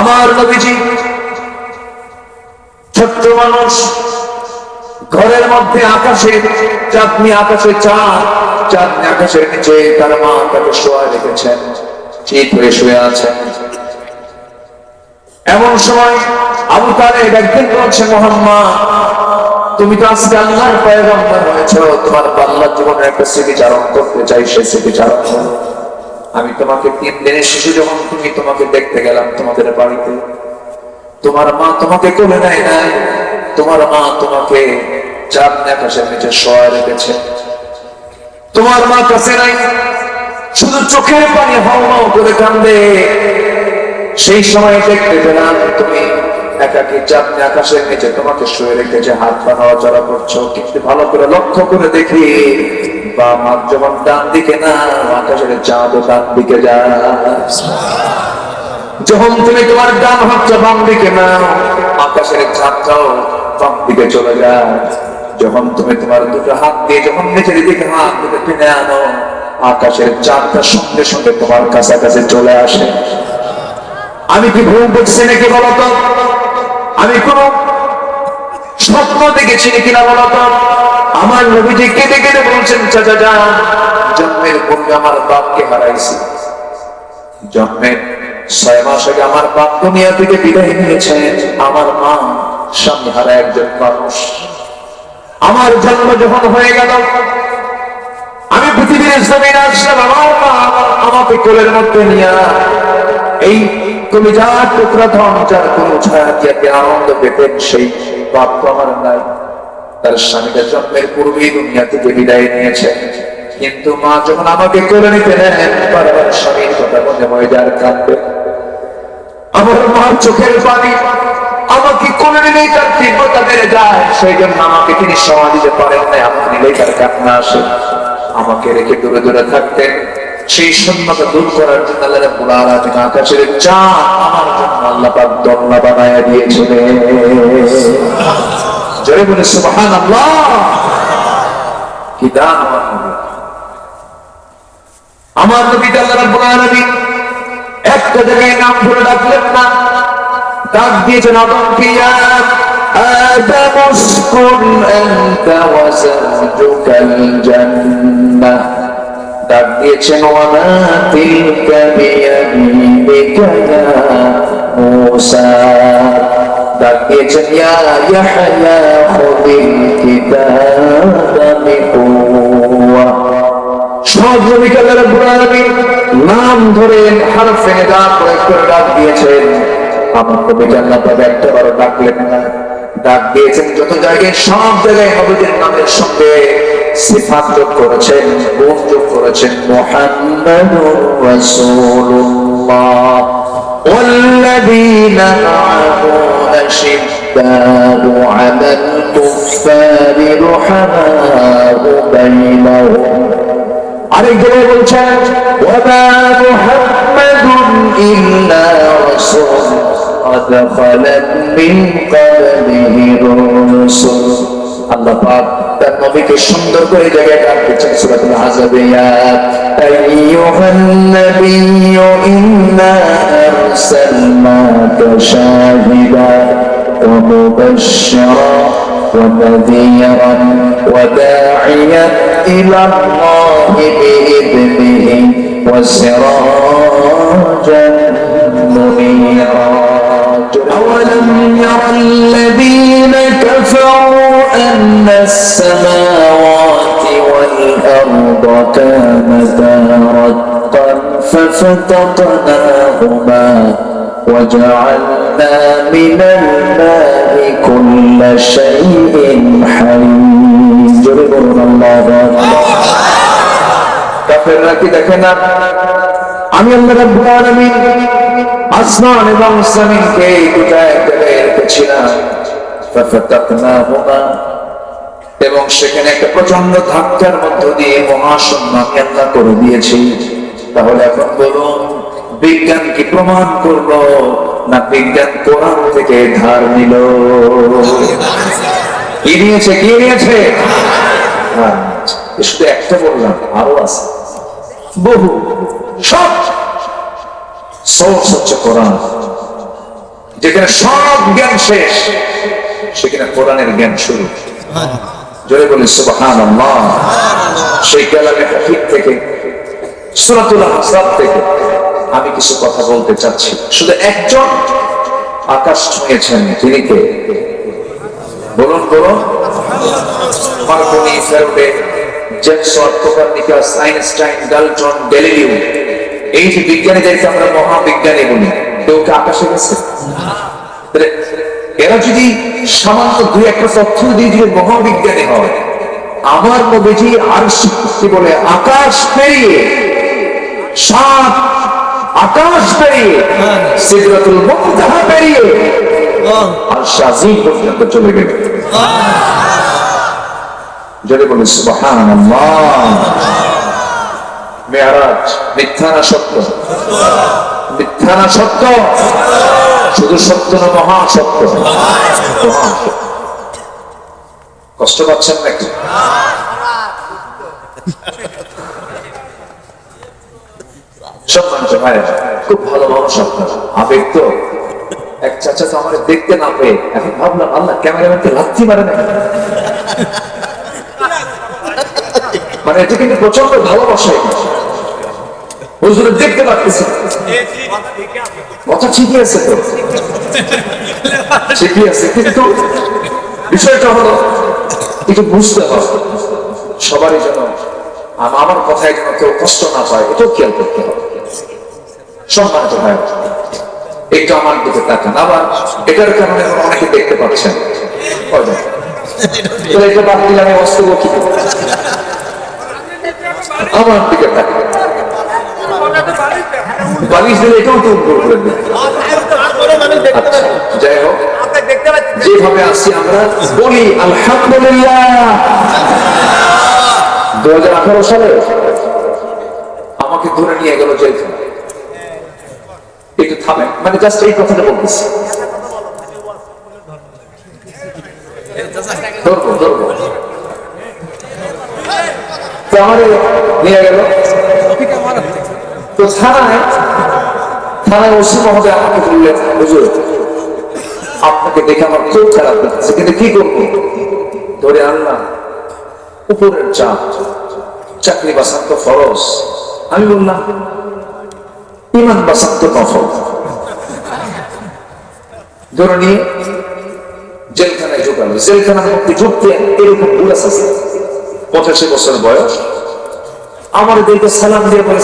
আমার নবীজি ছোট্ট মানুষ, ঘরের মধ্যে আকাশে চাঁদনি, আকাশে চাঁদ, চাঁদনি আকাশের নিচে তার মা তাকে শোয়া রেখেছেন, চিত হয়ে শুয়ে আছেন। এমন সময় আবু তালেব একদিন বলছে, মুহাম্মদ, তুমি তো আজকে আল্লাহর পয়গম্বর হয়েছ, তোমার আল্লাহর জীবনের একটা স্মৃতিচারণ করতে চাই, সে স্মৃতিচারণ করো। আমি তোমাকে 3 দিনের শিশু যখন তোমাকে দেখতে গেলাম তোমাদের বাড়িতে, তোমার মা তোমাকে কোলে নেয় নাই, তোমার মা তোমাকে চাঁদনি আকাশের নিচে শোয়া রেখেছে। তোমার মা কাছে নাই, শুধু চোখের পানি হাও হাও করে কান্দে। সেই সময় দেখতে পেলাম তুমি একাকী চাঁদনি আকাশের নিচে তোমাকে শুয়ে রেখেছে, হাত পা নড়াচড়া করছো, কিন্তু ভালো করে লক্ষ্য করে দেখি বাম হাত যখন ডান দিকে না, আকাশের চাঁদও ডান দিকে যায়। যখন তুমি তোমার ডান হাতটা বাম দিকে নাও, আকাশের চাঁদটাও বাম দিকে চলে যায়। যখন তুমি তোমার দুটো হাত দিয়ে যখন নিচের দিকে হাত দিকে টেনে আনো, আকাশের চাঁদটা সঙ্গে সঙ্গে তোমার কাছাকাছি চলে আসে। আমি কি ভুল দেখছি নাকি বলতো? আমি কোন স্বপ্ন দেখেছি কিনা বলতো? আমার নবীজি কেঁদে কেঁদে বলছেন, চাচা যান, জন্মের পূর্বে আমার বাপকে হারাইছি, জন্মের 6 মাস আগে আমার বাপ দুনিয়া থেকে বিদায় নিয়েছেন। আমার মা স্বামী হারা একজন মানুষ। আমার জন্ম যখন হয়ে গেল, আমি পৃথিবীর জমিনে আসলাম, আমার মা আমাকে কোলের মধ্যে নিয়ে এই কলিজার টুকরা ধন যার কোনো ছায়া দিয়ে আনন্দ পেতেন, সেই বাপ তো আমার নাই। তার স্বামীটা জন্মের পূর্বেই দুনিয়া থেকে বিদায় নিয়েছে, কিন্তু মা যখন আমাকে কোলে নিতে নেন, বারবার স্বামীর কথা মনে হয়ে যায়, কাঁদবে। আমার মার চোখের পানি আমাকে কোলে নিলেই তার তীব্রতা বেড়ে যায়, সেই জন্য আমাকে তিনি সময় দিতে পারেন না, আমাকে নিলেই তার কান্না আসে। আমাকে রেখে দূরে দূরে থাকতেন, সেই শূন্যতা দূর করার জন্য আল্লাহ রাব্বুল আলামিন আকাশের চাঁদ আমার জন্য আল্লাহ পাক দোলনা বানায়া দিয়েছিলেন। জোরে বলে সুবহানাল্লাহ। কি দান আমার নবী! আল্লাহ রাব্বুল আলামিন একটা জায়গায় নাম ধরে ডাকলেন না, ডাক দিয়েছেন আদমকে, ইয়া আদম উসকুন আনতা ওয়া যাওজুকাল জান্নাহ। ডাক দিয়েছেন ওয়ামা তিলকা বিয়ামিনিকা ইয়া মূসা। ডাক দিয়েছেন ইয়া ইয়াহইয়া খুযিল কিতাবা বিকুওয়া। সব নবীকে আল্লাহ রাব্বুল আলামিন নাম ধরে হরফে নিদা প্রয়োগ করে ডাক দিয়েছেন। আমার নবীকে আল্লাহ পাক একবারও ডাকলেন না, ডাক দিয়েছেন যত জায়গায়, সব জায়গায় নবীদের নামের সঙ্গে সিফাত যোগ করেছেন, গুণ যোগ করেছেন। মুহাম্মাদুর রাসূলুল্লাহ ওয়াল্লাযীনা মা'আহু আশিদ্দাউ আলাল কুফফারি রুহামাউ বাইনাহুম। আরেক জায়গায় বলছেন ওয়ামা মুহাম্মাদুন ইল্লা রাসূল قد خلت من قبله الرسل। আল্লাহ পাক তার নবীকে সুন্দর করে জায়গায় ডাক দিয়েছেন সূরাতুল আহজাবে, ইয়া আইয়ুহান নাবিয়্যু ইন্না আরসালনাকা শাহিদান ওয়া মুবাশশিরান ওয়া নাযীরান ওয়া দা'iয়ান ইলা আল্লাহি বিইذনিহি ওয়া সিরাজান মুনীরা। أولم ير الذين كفروا أن السماوات والأرض كانتا رتقا ففتقناهما وجعلنا من الماء كل شيء حي. جربنا الله কাফেররা কি দেখে না? আমি আল্লাহ রাব্বুল আলামিন আসমান এবং জমিনকে দুটো এক জায়গায় রেখেছিলাম, ফাফাতাকনাহুমা, এবং সেখানে একটা প্রচন্ড ধাক্কার মধ্য দিয়ে মহাশূন্য আমি আল্লাহ করে দিয়েছি। তাহলে এখন বলুন, বিজ্ঞান কি প্রমাণ করলো, না বিজ্ঞান কোরআন থেকে ধার নিল? কি নিয়েছে? কি নিয়েছে? শুধু একটা বললাম, আরো আছে বহু। সব সোর্স হচ্ছে কোরআন। যেখানে সব জ্ঞান শেষ, সেখানে কোরআনের জ্ঞান শুরু। জোরে বলি সুবহানাল্লাহ। সেই কালামে হাকিম থেকে, সূরাতুল আহজাব থেকে আমি কিছু কথা বলতে চাচ্ছি। শুধু একজন আকাশ ছুঁয়েছেন, তিনি কে? বলুন বলুন। Marconi, Faraday, James Watt, Copernicus, Einstein, Dalton, Galileo, এই যে বিজ্ঞানীদেরকে আমরা মহাবিজ্ঞানী বলি, কেউ কি আকাশে গেছে? এরা যদি সামান্য দুই একটা তথ্য দিয়ে যদি মহাবিজ্ঞানী হয়, আমার নবীজি আরশ কি বলে আকাশ পেরিয়ে, সাত আকাশ পেরিয়ে, সিদরাতুল মুনতাহা পেরিয়ে আরশ আজিম পর্যন্ত চলে গেলেন। যদি বলি সুবহানাল্লাহ। মেরাজ মিথ্যা না সত্য? মিথ্যা না সত্য? শুধু সত্য না মহা সত্য? কষ্ট পাচ্ছেন নাকি? সম্মানিত ভাই, খুব ভালো মানুষ আপনারা, আবেগ তো। এক চাচা তো আমার দেখতে না পেয়ে এখন ভাবলাম আল্লাহ ক্যামেরাম্যানকে লাথি মারে না, মানে এটা কিন্তু প্রচন্ড ভালোবাসা। হুজুরে দেখতে পাচ্ছি, কথা ঠিকই আছে তো, ঠিকই আছে, কিন্তু বিষয়টা হলো একটু বুঝতে হবে সবারই যেন আমার কথায় যেন কেউ কষ্ট না পায়, এটাও খেয়াল করতে হবে। সম্মানিত ভাই, একটু আমার দিকে তাকান। আবার এটার কারণে অনেকে দেখতে পাচ্ছেন, এটা বাদ দিলে আমি অস্ত কি আমার দিকে তাকান। বালিশ দিলে এটাও তো করে দেবে। যাই হোক, যেভাবে আসছি আমরা বলি আলহামদুলিল্লাহ। 2018 সালে আমাকে ধরে নিয়ে গেল জেলখানা। একটু থামেন, মানে জাস্ট এই কথাটা বলতেছি, ধরবো ধরবো। তো আমারে নিয়ে গেল তো থানায় ওসি মহোদয় আমাকে বললেন, হুজুর আপনাকে দেখে আমার খুব খারাপ লাগছে, কিন্তু কি করবো, ধরে আনলাম। উপরের চাপ, চাকরি বাঁচান তো ফরজ। আমি বললাম ইমান বাঁচান তো নফল। ধরে নিয়ে জেলখানায় ঢুকালো। জেলখানার মধ্যে ঢুকতে এরকম বুলাস আছে, 85 বছর বয়স। আমার দেখে সালাম দিয়ে বলে,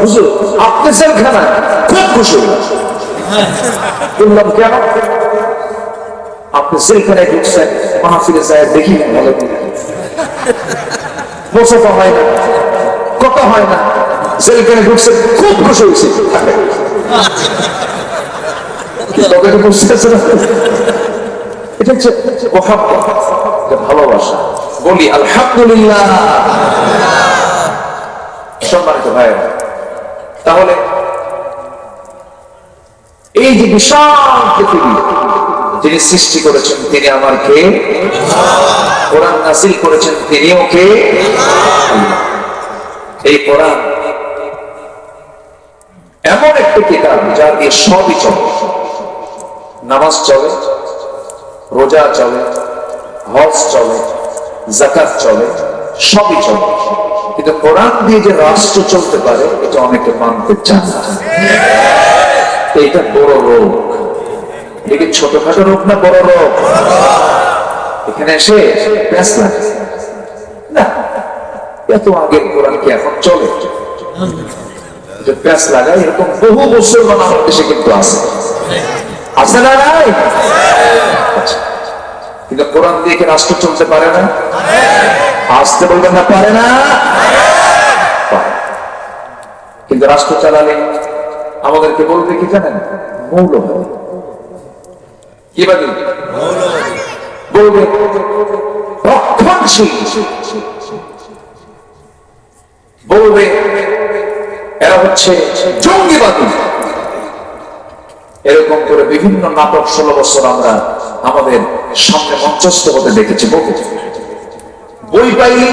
হুজুর আপনি জেলখানায়? খুব খুশি বললাম, কেন? আপনি জেলখানায় ঢুকছেন, মাহফিলে যায় দেখি ভালো বসত হয় না, কথা হয় না, জেলখানায় ঢুকছেন, খুব খুশি হয়েছে। এটা হচ্ছে ভালোবাসা। বলি আলহামদুলিল্লাহ। সম্মানিত ভাইয়েরা, তাহলে এই যে বিশাল পৃথিবী যিনি সৃষ্টি করেছেন তিনি আমার কে? কোরআন নাযিল করেছেন তিনিও কে? এই কোরআন এমন একটা কিতাব যা দিয়ে সবই চলে। নামাজ চলে, রোজা চলে, হজ চলে, যাকাত চলে, সবই চলে, কিন্তু কোরআন দিয়ে যে রাষ্ট্র চলতে পারে এটা অনেকে মানতে চান না। এটা বড় রোগ। এটা ছোটখাটো রোগ না, বড় রোগ। এখানে এসে প্যাঁচ লাগে না, এত আগের কোরআন কি এখন চলে? প্যাঁচ লাগায় এরকম বহু মুসলমান আমার দেশে কিন্তু আছে, আছে না নাই? কিন্তু কোরআন দিয়ে কি রাষ্ট্র চলতে পারে না? আসতে বলবেন না, পারে না। কিন্তু রাষ্ট্র চালালে আমাদেরকে বলবে কি জানেন? মৌলবাদী। কি বাদী? বলবে রক্ষণশীল, বলবে এরা হচ্ছে জঙ্গিবাদী। এরকম করে বিভিন্ন নাটক 16 বছর আমরা আমাদের সামনে মঞ্চস্থ হতে দেখেছি। বহু বই পাইলে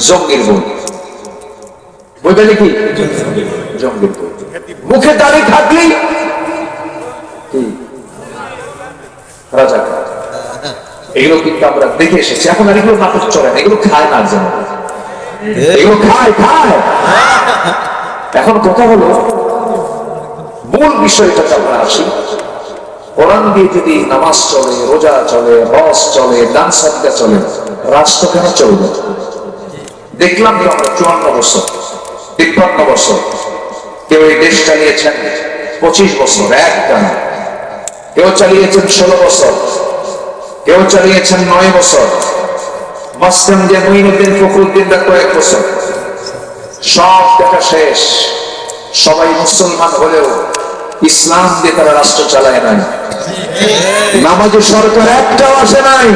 জঙ্গির বই, বই পাইলে কি জঙ্গির বই, মুখে দাড়ি থাকলেই রাজাকার। এগুলো কিন্তু আমরা দেখে এসেছি। এখন আর এগুলো নাটক চলে না, এগুলো খায় না, যেন এগুলো খায় খায়। এখন কথা হলো, মূল বিষয়টাতে আমরা আসি। কোরআন দিয়ে যদি নামাজ চলে, রোজা চলে, হজ চলে, দান সাদকা চলে, রাষ্ট্র কেন চলবে? দেখলাম তো আমরা 54 বছর, 53 বছর, কেউ এই দেশ চালিয়েছেন 25 বছর একটানা, কেউ চালিয়েছেন 16 বছর, কেউ চালিয়েছেন 9 বছর, মাঝখান যে মুঈনুদ্দিন ফখরুদ্দিনরা কয়েক বছর। সব দেখা শেষ। সবাই মুসলমান হলেও ইসলাম দিয়ে তারা রাষ্ট্র চালায় নাই। নামাজি সরকার একটাও আসে নাই।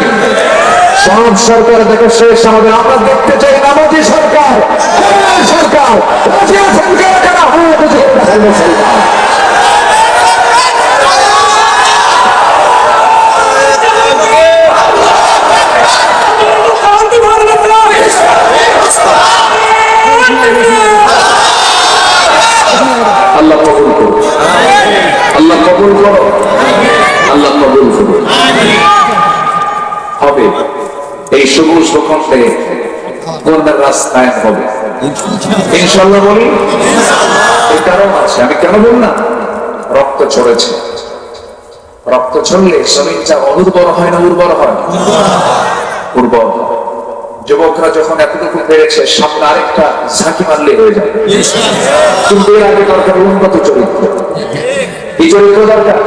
সব সরকার দেখা শেষ। আমাদের আমরা দেখতে চাই নামাজি সরকার, সরকার আল্লাহ কবুল করো, আল্লাহ কবুল করো, আল্লাহ কবুল করো। হবে এই সবুজ ভূখণ্ডে কোরআনের রাস্তায় হবে ইনশাআল্লাহ। বলি এই কারণ আছে, আমি কেন বল না, রক্ত ঝরেছে। রক্ত ঝরলে জমিনটা অনুর্বর হয় না উর্বর হয়? উর্বর। যুবকরা যখন এতটুকু পেরেছে, সামনে আরেকটা ঝাঁকি মারলে হয়ে যাবে। কিন্তু এর আগে দরকার উন্নত চরিত্র। কি চরিত্র দরকার?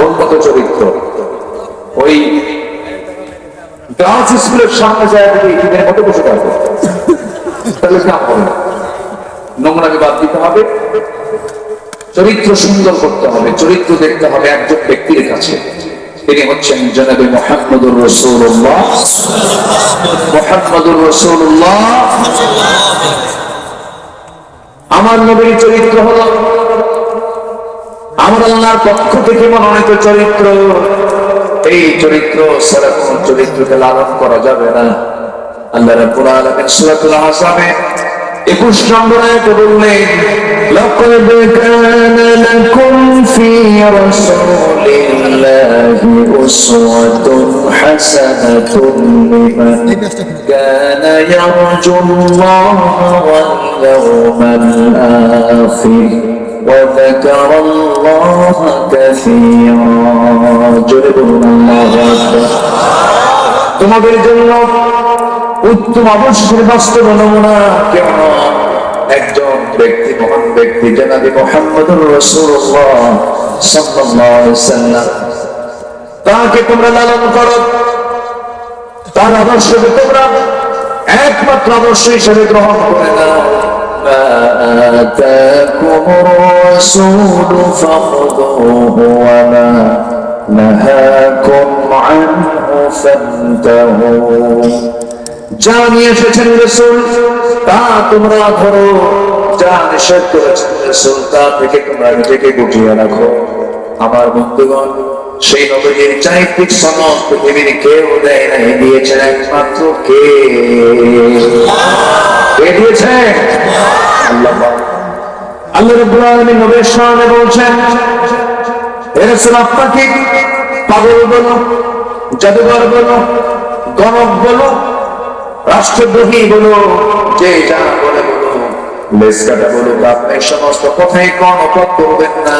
উন্নত চরিত্র। ওই গার্লস স্কুলের সামনে যায় যদি এদের মতো বসে থাকবে, তাহলে কাম হবে না। নোংরাকে বাদ দিতে হবে, চরিত্র সুন্দর করতে হবে, চরিত্র দেখতে হবে একজন ব্যক্তির কাছে। তিনি হচ্ছেন জনাবে মুহাম্মদুর রাসূলুল্লাহ। মুহাম্মদুর রাসূলুল্লাহ আমার নবীর চরিত্র হলো আমার আল্লাহর পক্ষ থেকে মনোনীত চরিত্র। এই চরিত্র ছাড়া কোন চরিত্রকে লালন করা যাবে না। আল্লাহ রাব্বুল আলামিন সূরাতুল আহজাবে 21 নম্বর আয়াতে বললেন, লাকাদ কানা লাকুম ফি রাসূলিল্লাহি উসওয়াতুন হাসানাতুন লিমান কানা ইয়ারজুল্লাহা ওয়াল ইয়াওমাল আখির ওয়া যাকারাল্লাহা কাসীরা। জোরে বলুন আল্লাহু আকবার। তোমাদের জন্য উত্তম আদর্শের বাস্তব নমুনা কেমন একজন ব্যক্তি, মহান ব্যক্তি জনাবে মুহাম্মদুর রাসূলুল্লাহ সাল্লাল্লাহু আলাইহি ওয়াসাল্লাম। তাকে তোমরা লালন করো, তার আদর্শকে তোমরা একমাত্র আদর্শ হিসেবে গ্রহণ করে নাও। মা আতাকুমুর রাসূলু ফাখুযুহু ওয়া মা নাহাকুম আনহু ফান্তাহু। যা নিয়ে এসেছেন রাসূল তা তোমরা ধরো, যা নিষেধ করেছেন রাসূল তা থেকে তোমরা নিজেকে গুটিয়ে রাখো। আমার বন্ধুগণ, সেই নবীর চারিত্রিক সনদ পৃথিবীর কেউ দেয় নাই, দিয়েছেন একমাত্র কে? কে দিয়েছেন? আল্লাহ। আল্লাহ রাব্বুল আলামিন নবীর শানে বলছেন, হে রাসূল, আপনাকে পাগল বলো, জাদুঘর বলো, গণক বলো, রাষ্ট্রদ্রোহী বলো, যে যা বলে বলো, লেসকাটা বলো, আপনি সমস্ত কথাই কোন পথ করবেন না।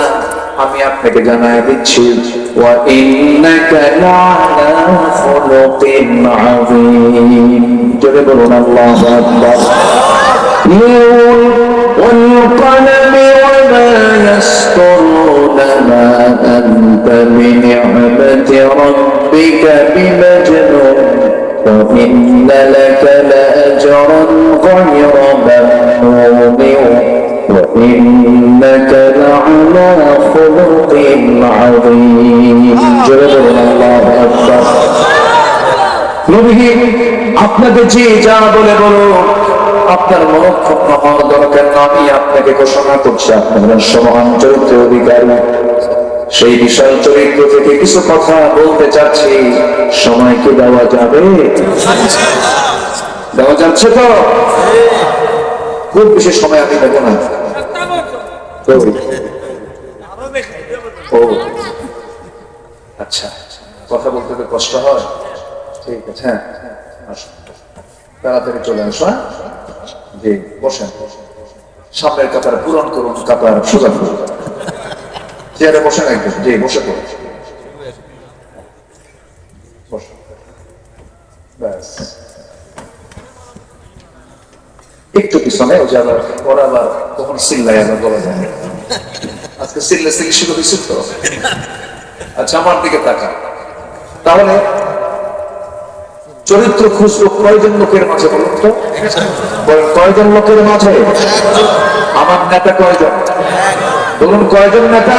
আমি আপনাকে জানাই দিচ্ছি, ওয়া ইন্নাকা লা'আলা খুলুকিন আযীম। জোরে বলুন আল্লাহু আকবার। নুন ওয়াল কলমি ওয়া মা ইয়াসতুরুন মা আনতা বিনি'মাতি রাব্বিকা বিমাজনুন وإن لك لأجرا غير ممنون وإنك لعلى خلق عظيم. الله أكبر. নবী আপনাকে যে যা বলে বলো, আপনার মনক্ষুণ্ণ হওয়ার দরকার না। আমি আপনাকে ঘোষণা করছি আপনার সমান চরিত্রের অধিকারী। সেই বিশাল চরিত্র থেকে কিছু কথা বলতে চাচ্ছি, সময় কি দেওয়া যাবে? দেওয়া যাচ্ছে তো? খুব বেশি সময় আমি দেবো না। ও আচ্ছা, কথা বলতে তো কষ্ট হয়। ঠিক আছে, হ্যাঁ আসুন, তাড়াতাড়ি চলে আসো। হ্যাঁ জি, বসেন। সামনের কাতার পূরণ করুন, কাতার সোজা করুন। চেয়ারে বসেন একদম। জি, বসে পড়ুন। বসুন। ব্যাস, একটু পিছনে ওই যে আবার ওরা আবার কখন চিল্লায় আবার বলা যায়। আজকে চিল্লা চিল্লি শুরু হয়েছে তো। আচ্ছা, আমার দিকে তাকা। তাহলে চরিত্র খুঁজলো কয়জন লোকের মাঝে বলুন তো? কয়জন লোকের মাঝে? আমার নেতা কয়জন বলুন? কয়জন নেতা?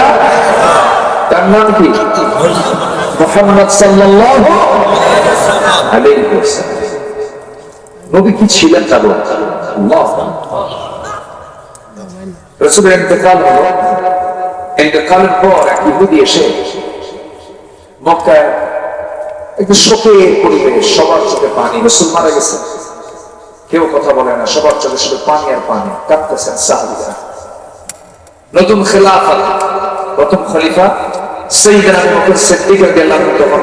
তার নাম কি? মুহাম্মদ সাল্লাল্লাহু আলাইহি ওয়াসাল্লাম। নবী কি ছিলেন তা বলুন। রাসূলের ইন্তেকাল হলো। ইন্তেকালের পর এক ইহুদি এসে মক্কায় একটু শোকের পরিবেশ, সবার চোখে পানি। রাসূল মারা গেছেন, কেউ কথা বলে না, সবার চোখে শুধু পানি আর পানি, কাঁদতেছেন সাহাবীরা। নতুন খেলাফত, প্রথম খলিফা সাইয়েদনা আবু বকর সিদ্দিক রাদিয়াল্লাহু আনহু তখন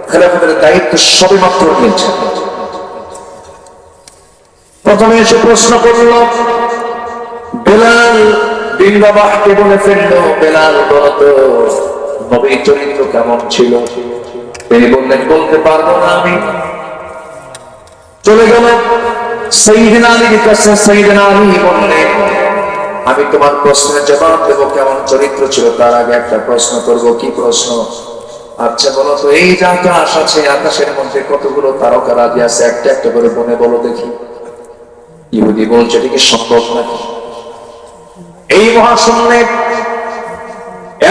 খেলাফতের দায়িত্ব সবেমাত্র নিয়েছেন। প্রথমে এসে প্রশ্ন করল, বেলাল বিন রাবাহকে বলে ফেললো, বেলাল বলতো নবীর চরিত্র কেমন ছিল? তিনি বললেন, বলতে পারবো না আমি। চলে গেল সাইয়েদনা আলীর কাছে। সাইয়েদনা আলী বললেন, আমি তোমার প্রশ্নের জবাব দেবো কেমন চরিত্র ছিল, তার আগে একটা প্রশ্ন করবো। কি প্রশ্ন? আচ্ছা বলো তো, এই যে আকাশ আছে, আকাশের মধ্যে কতগুলো তারকা রাজি আছে, একটা একটা করে বনে বলো দেখি। ইহুদি বলছে, এটা কি সম্ভব নাকি? এই মহাশূন্যে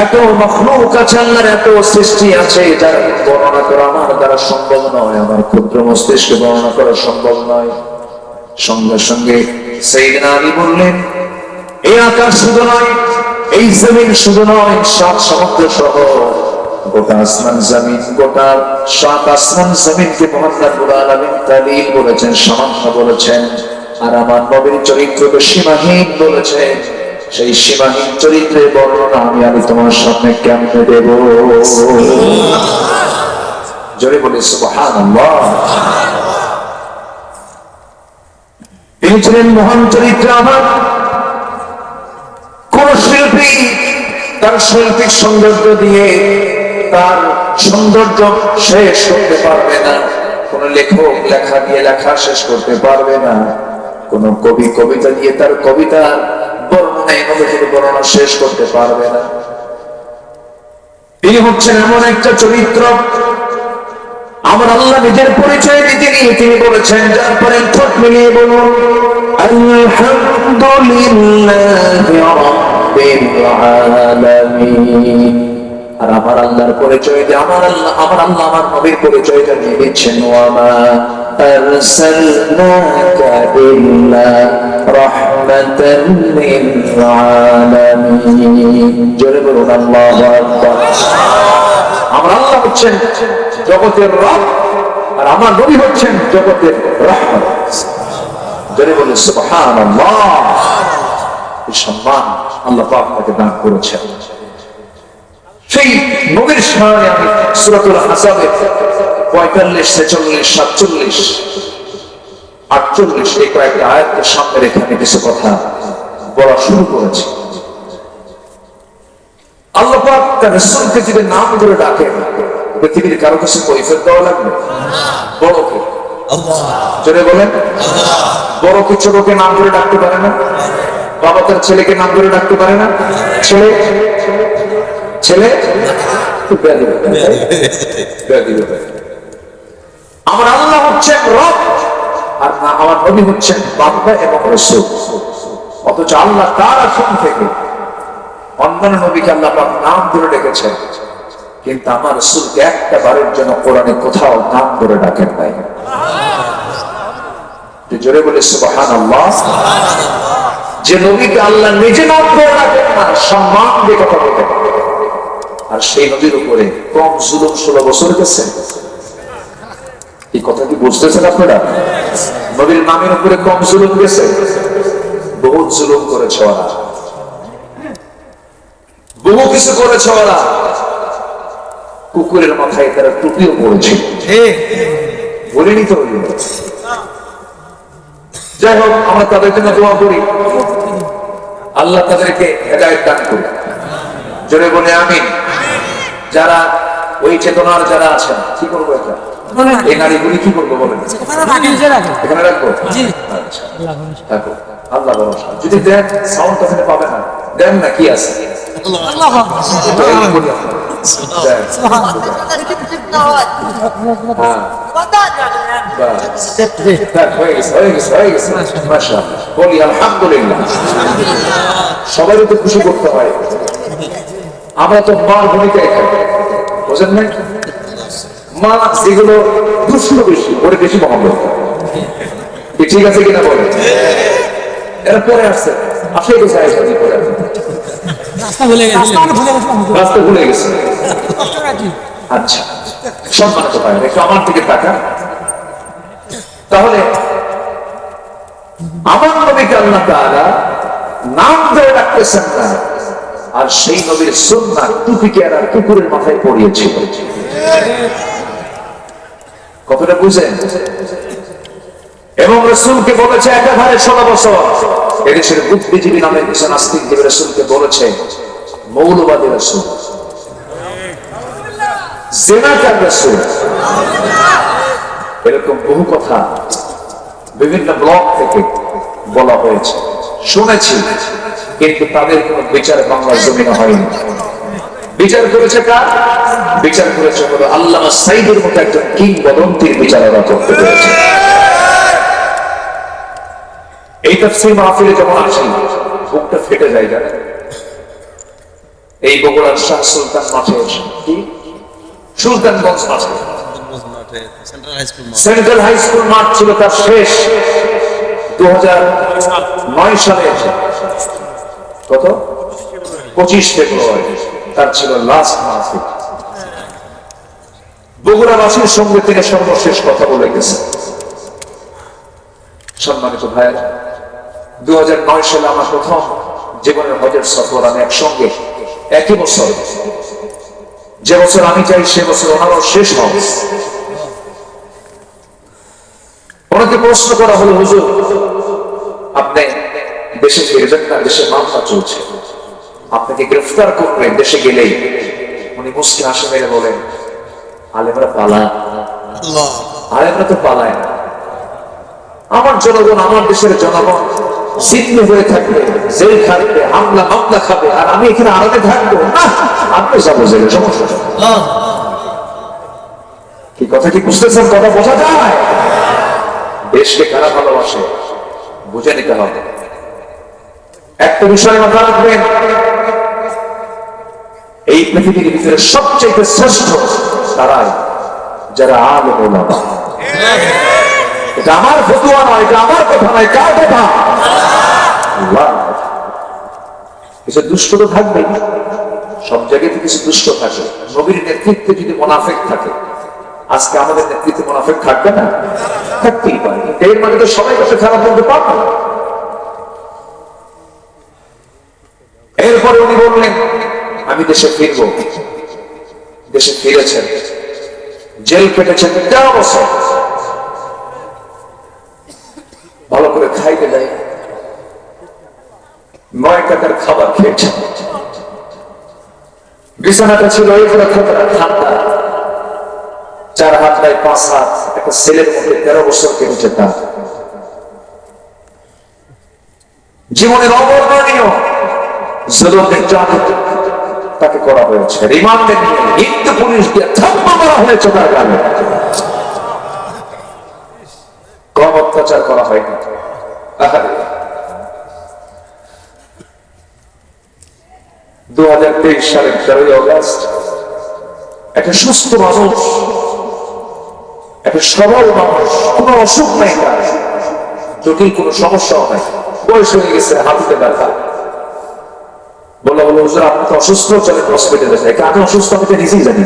এত মখলুক আছে, আল্লাহর এত সৃষ্টি আছে, যার বর্ণনা করা আমার দ্বারা সম্ভব নয়, আমার ক্ষুদ্র মস্তিষ্কে বর্ণনা করা সম্ভব নয়। সঙ্গে সঙ্গে সাইয়েদনা আলী বললেন, এই আকাশ শুধু নয়, এই জমিন শুধু নয়, সাত সমুদ্র সহ গোটা আসমান জমিন, গোটা সাত আসমান জমিনকে মহান রব্বুল আলামিন তালিল বলেছেন, সামান্য বলেছেন। আর আমার নবীর চরিত্রকে সীমাহীন বলেছেন। সেই সীমাহীন চরিত্রের বর্ণনা আমি তোমার সামনে কেমনে দেব? জোরে বলি সুবহানাল্লাহ। তিনি ছিলেন মহান চরিত্র। আমার কোন শিল্পী তার শৈল্পিক সৌন্দর্য দিয়ে তার সৌন্দর্য শেষ করতে পারবে না। কোন লেখক লেখা দিয়ে লেখা শেষ করতে পারবে না। কোন কবি কবিতা দিয়ে তার কবিতার বর্ণনায় নবীর বর্ণনা শেষ করতে পারবে না। তিনি হচ্ছেন এমন একটা চরিত্র, আমার আল্লাহ নিজের পরিচয় দিতে নিয়ে তিনি বলেছেন, যার পরে ঠোঁট মিলিয়ে বলুন আলহামদুলিল্লাহি রাব্বিল আলামিন। আর আমার আল্লাহর পরিচয় দিয়ে আমার আল্লাহ আমার নবীর পরিচয়টা নিয়ে দিচ্ছেন, ওয়ামা আরসালনাকা ইল্লা রাহমাতাল লিল আলামিন। জোরে বলুন আল্লাহু আকবার। আমার আল্লাহ হচ্ছেন জগতের রব, আর আমার নবী হচ্ছেন জগতের রহমত। জোরে বলুন সুবহানাল্লাহ। এই সম্মান আল্লাহ পাক তাকে দান করেছেন। সেই নবীর শানে আমি সূরাতুল আহজাবের 45, 46, 47, 48 এই কয়েকটা আয়াতের সামনে রেখে আমি কিছু কথা বলা শুরু করেছি। আল্লাহ পাক তার রাসূলকে যদি নাম ধরে ডাকেন, পৃথিবীর কারো কাছে কৈফিয়ত দেওয়া লাগবে? বড় কে? আল্লাহ। জোরে বলেন আল্লাহ। বড় কি ছোটকে নাম ধরে ডাকতে পারে না? বাবা তার ছেলেকে নাম ধরে ডাকতে পারে না? ছেলে ছেলে আমার আল্লাহ হচ্ছেন রব, আর না আমার নবী হচ্ছেন বান্দা এবং রাসূল। অথচ আল্লাহ তার আসন থেকে অন্যান্য নবীকে আল্লাহ পাক নাম ধরে ডেকেছেন, কিন্তু আমার রাসূলকে একটা বারের জন্য কোরআনে কোথাও নাম ধরে ডাকেন নাই। জোরে বলে সুবহানাল্লাহ। যে নবীকে আল্লাহ নিজে নাম ধরে ডাকেন না, সম্মান দিয়ে কথা বলতে পারে, আর সেই নবীর উপরে কম জুলুম 16 বছর গেছে। এই কথা কি বুঝতেছেন আপনারা? নবীর নামের উপরে কম জুলুম গেছে? বহুত জুলুম করেছে ওরা, বহু কিছু করেছে ওরা। কুকুরের মাথায় তারা টুপিও পড়েছিল, বলিনি তো? যাই হোক, আমরা তাদের জন্য দোয়া করি, আল্লাহ তাদেরকে হেদায়েত দান করুন। জোরে বলে আমিন। যারা ওই চেতনার যারা আছেন, কি করবো এটা? এই নারীগুলি কি করবো বলেন? এখানে রাখবো? আচ্ছা, থাকো, আল্লাহ ভরসা। যদি দেন, সাউন্ড তো পাবে না, দেন না, কি আছে? বলি আলহামদুলিল্লাহ। সবাই তো খুশি করতে হয়। আমরা তো মার ভূমিকায় থাকি, বুঝেন না? মা যেগুলো দুষ্ট বেশি, ওরে বেশি মহব্বত। ঠিক আছে কিনা বলে? এরপরে আসছে, আসলে তো চাই পরে রাস্তা ভুলে গেছে। আচ্ছা, সম্মানিত ভাই, একটু আমার দিকে তাকান। তাহলে আমার নবীকে আল্লাহ তাআলা নাম ধরে রাখতেছেন না, আর সেই নবীর সুন্নাহ টুপিকে আর কুকুরের মাথায় পরিয়েছিল। কতটা বুঝেন? এবং রাসূলকে বলেছে একাধারে 16 বছর। এদেশের বুদ্ধিজীবী নামে কিছু নাস্তিকদের রাসূলকে বলেছে মৌলবাদী রাসূল, জিনাকার রাসূল। এরকম বহু কথা বিভিন্ন ব্লগ থেকে বলা হয়েছে, শুনেছি, কিন্তু তাদের কোন বিচার বাংলার জমিনে হয়নি। বিচার করেছে কার? বিচার করেছে হলো আল্লামা সাঈদীর মতো একজন কিংবদন্তির বিচাররা করতে পেরেছে। এই তাফসীর মাহফিলে যখন আসি, বুকটা ফেটে যায়। জানেন, এই বগুড়ার শাহ সুলতান মাঠে, কি সুলতানগঞ্জ মাঠে, সেন্ট্রাল হাই স্কুল মাঠ ছিল তার শেষ 2009 সালে, কত 25 ফেব্রুয়ারি তার ছিল লাস্ট মাহফিল। বগুড়াবাসীর সঙ্গে তিনি সর্বশেষ কথা বলে গেছেন। সম্মানিত ভাইয়েরা, 2009 সালে আমার প্রথম জীবনের হজের সফর, আমি একসঙ্গে একই বছর, যে বছর আমি চাই সে বছর ওনারও শেষ হজ। ওনাকে প্রশ্ন করা হলো, হুজুর আপনি দেশে ফিরবেন না, দেশে মামলা চলছে, আপনাকে গ্রেফতার করবে দেশে গেলেই। উনি মুস্কি হাসি মেরে বলেন, আলেমরা পালায়, আলেমরা তো পালায় না। আমার জনগণ, আমার দেশের জনগণ জিম্মি হয়ে থাকবে, জেল খাটবে, হামলা মামলা খাবে, আর আমি এখানে আরামে থাকবো না? আপনি যাবো জেলে, সমস্যা। কি কথা কি বুঝতেছেন? কথা বোঝা যায়? দেশকে কারা ভালোবাসে বুঝে নিতে হবে। একটা বিষয় মাথায় রাখবেন, এই পৃথিবীর ভিতরে সবচেয়ে শ্রেষ্ঠ তারাই যারা আলেম ওলামা। এটা আমার ফতোয়া নয়, এটা আমার কথা নয়, কার কথা? আল্লাহ। কিছু দুষ্ট তো থাকবে, সব জায়গায় কিছু দুষ্ট থাকে। নবীর নেতৃত্বে যদি মুনাফিক থাকে, আজকে আমাদের নেতৃত্বে মুনাফিক থাকবে না? থাকতেই পারে। এর মানে তো সবাই কাছে খারাপ বলতে পারবে না। এরপরে উনি বললেন, আমি দেশে ফিরব। দেশে ফিরেছেন, জেল কেটেছেন 13 বছর, ভালো করে খাইতে দেয়, 9 টাকার খাবার খেয়েছেন। বিছানাটা ছিল ঠান্ডা, 4 হাত বাই 5 হাত, একটা ছেলের মধ্যে 13 বছর কেটেছে তার। জীবনের অবর্ণনীয় জুলুম নির্যাতন তাকে করা হয়েছে, রিমান্ডে নিয়ে হিন্দু পুলিশ দিয়ে থাপ্পা মারা হয়েছে তার গালে। কম অত্যাচার করা হয়নি। 2023 সালের 13ই আগস্ট একটা সুস্থ মানুষ, একটা সবল মানুষ, কোন অসুখ নাই তার, জটিল কোন সমস্যাও নাই, বয়স হয়ে গেছে, হাতিতে ব্যথা, বললো হুজুর আপনি তো অসুস্থ, চলেন হসপিটালে যাই। কাকে অসুস্থ আমি তো নিজেই জানি।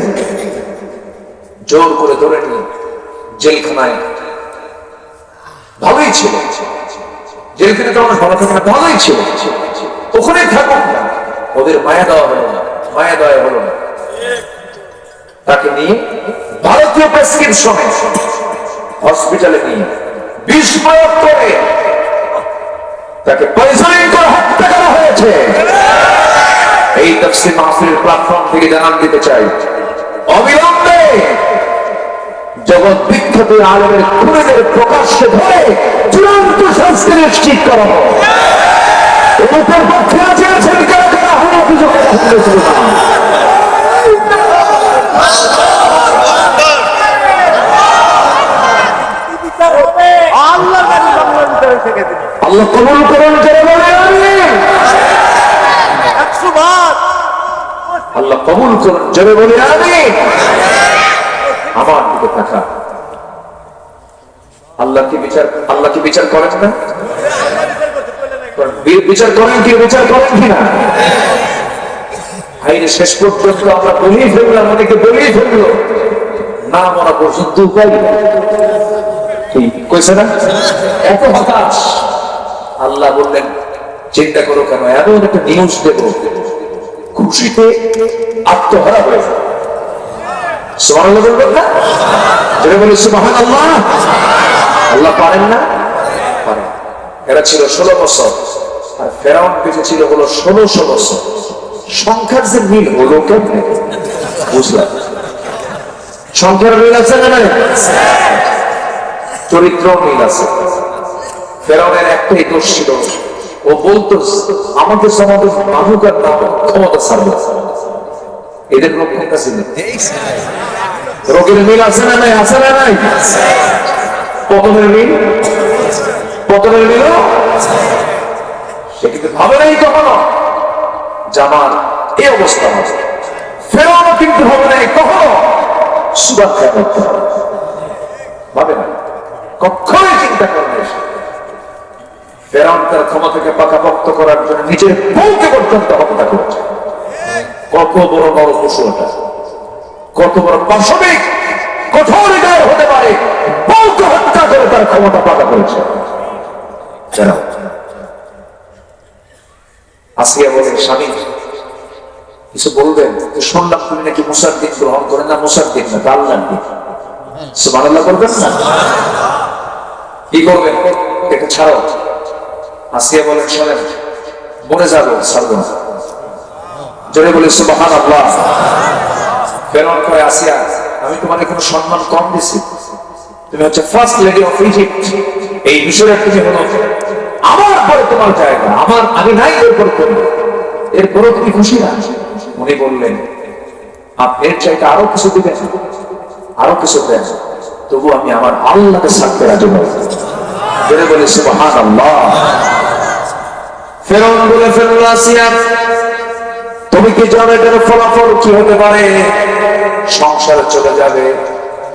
জোর করে ধরে নিয়ে জেলখানায়, ভালোই ছিল জেলখানে, তো আমার ভালো থাকে না, ভালোই ছিল, ওখানেই থাকুক না, ওদের মায়া দেওয়া হলো না, মায়া দেওয়া হলো না। তাকে নিয়ে ভারতীয় প্রেসক্রিপশনে হসপিটালে নিয়ে বিষ প্রয়োগ করে তাকে পয়জনিং করে হত্যা করা হয়েছে। এই তাফসীর মাহফিলের প্ল্যাটফর্ম থেকে জানান দিতে চাই, অবিলম্বে জগৎ বিখ্যাত আলেমের খুনের প্রকাশ্যে ধরে চূড়ান্ত শাস্তি নিশ্চিত করা হোক। এটার পক্ষে আছেন কারা কারা হানাফি যুগের আহলে সুন্নাহ। আল্লাহ কবুল করুন, যারা বলে আমিন। আল্লাহ কবুল করুন, যারা বলে আমিন। আমার দিকে তাকা। আল্লাহ কি বিচার করেন না? বিচার করেন কি না? ভাই শেষ পর্যন্ত আমরা বলেই ফেললাম, অনেকে বলেই ফেললো, না মরা পর্যন্ত উপায় ঠিক কইছে না? এত হতাশ। আল্লাহ বললেন চিন্তা করো কেন, এমন একটা নিউজ দেব খুশিতে আত্মহারা হয়ে যাবে। সুবহানাল্লাহ বলবেন না? যেটা বলি সুবহানাল্লাহ। আল্লাহ পারেন না? পারেন। এরা ছিল 16 বছর আর ফেরাউন বেঁচে ছিল হলো 1600 বছর। সংখ্যার যে মিল হলো কেমনে বুঝলাম? সংখ্যার মিল আছে না নাই? চরিত্র মিল আছে। ফেরাউনের একটাই দোষ ছিল, ও বলতো আমাকে সমাজে মানুষ আর না ক্ষমতা ছাড়বে। এদের রক্ষণ কাছে রোগের মিল আছে না নাই? আছে না নাই? পতনের মিল সে কিন্তু ভাবে নাই কখনো জামার এই অবস্থা হবে। ফেরাউনও কিন্তু ভাবে নাই কখনো সুবাদ করতে হবে, ভাবে না, কখনোই চিন্তা করে নাই। ফেরাউন তার ক্ষমতাকে পাকাপোক্ত করার জন্য নিজের বউকে পর্যন্ত হত্যা করেছে। কত বড় বড় পশু ওটা, কত বড় পাশবিক কঠোর হৃদয় হতে পারে, বউকে হত্যা করে তার ক্ষমতা পাকা করেছে। আসিয়া বলে স্বামী কিছু বলবেন? শুনলাম তুমি নাকি মুসার দিন গ্রহণ করেন না। মুসার দিন না, আল্লাহর দিন। সুবহানাল্লাহ করবেন না? কি করবেন? এটা ছাড়ো। আসিয়া বলেন শোনেন, মরে যাবো, ছাড়বো না। জোরে বলে সুবহানাল্লাহ। ফেরাউন কয় আসিয়া আমি তোমাকে কোনো সম্মান কম দিছি? তুমি হচ্ছে ফার্স্ট লেডি অফ ইজিপ্ট, এই মিশরের তুমি হলো আমার পরে তোমার জায়গা, আমার আমি নাই এরপর করবো, এরপরও তুমি খুশি না? উনি বললেন আপনি এর চাইতে আরো কিছু দিবেন, আরো কিছু দেন, তবু আমি আমার আল্লাহকে ছাড়তে রাজি নই। বেড়ে বলে সুবহানাল্লাহ। ফেরাউন বলে ফেলল আসিয়া তুমি কি জানো এটার ফলাফল কি হতে পারে? সংসার চলে যাবে,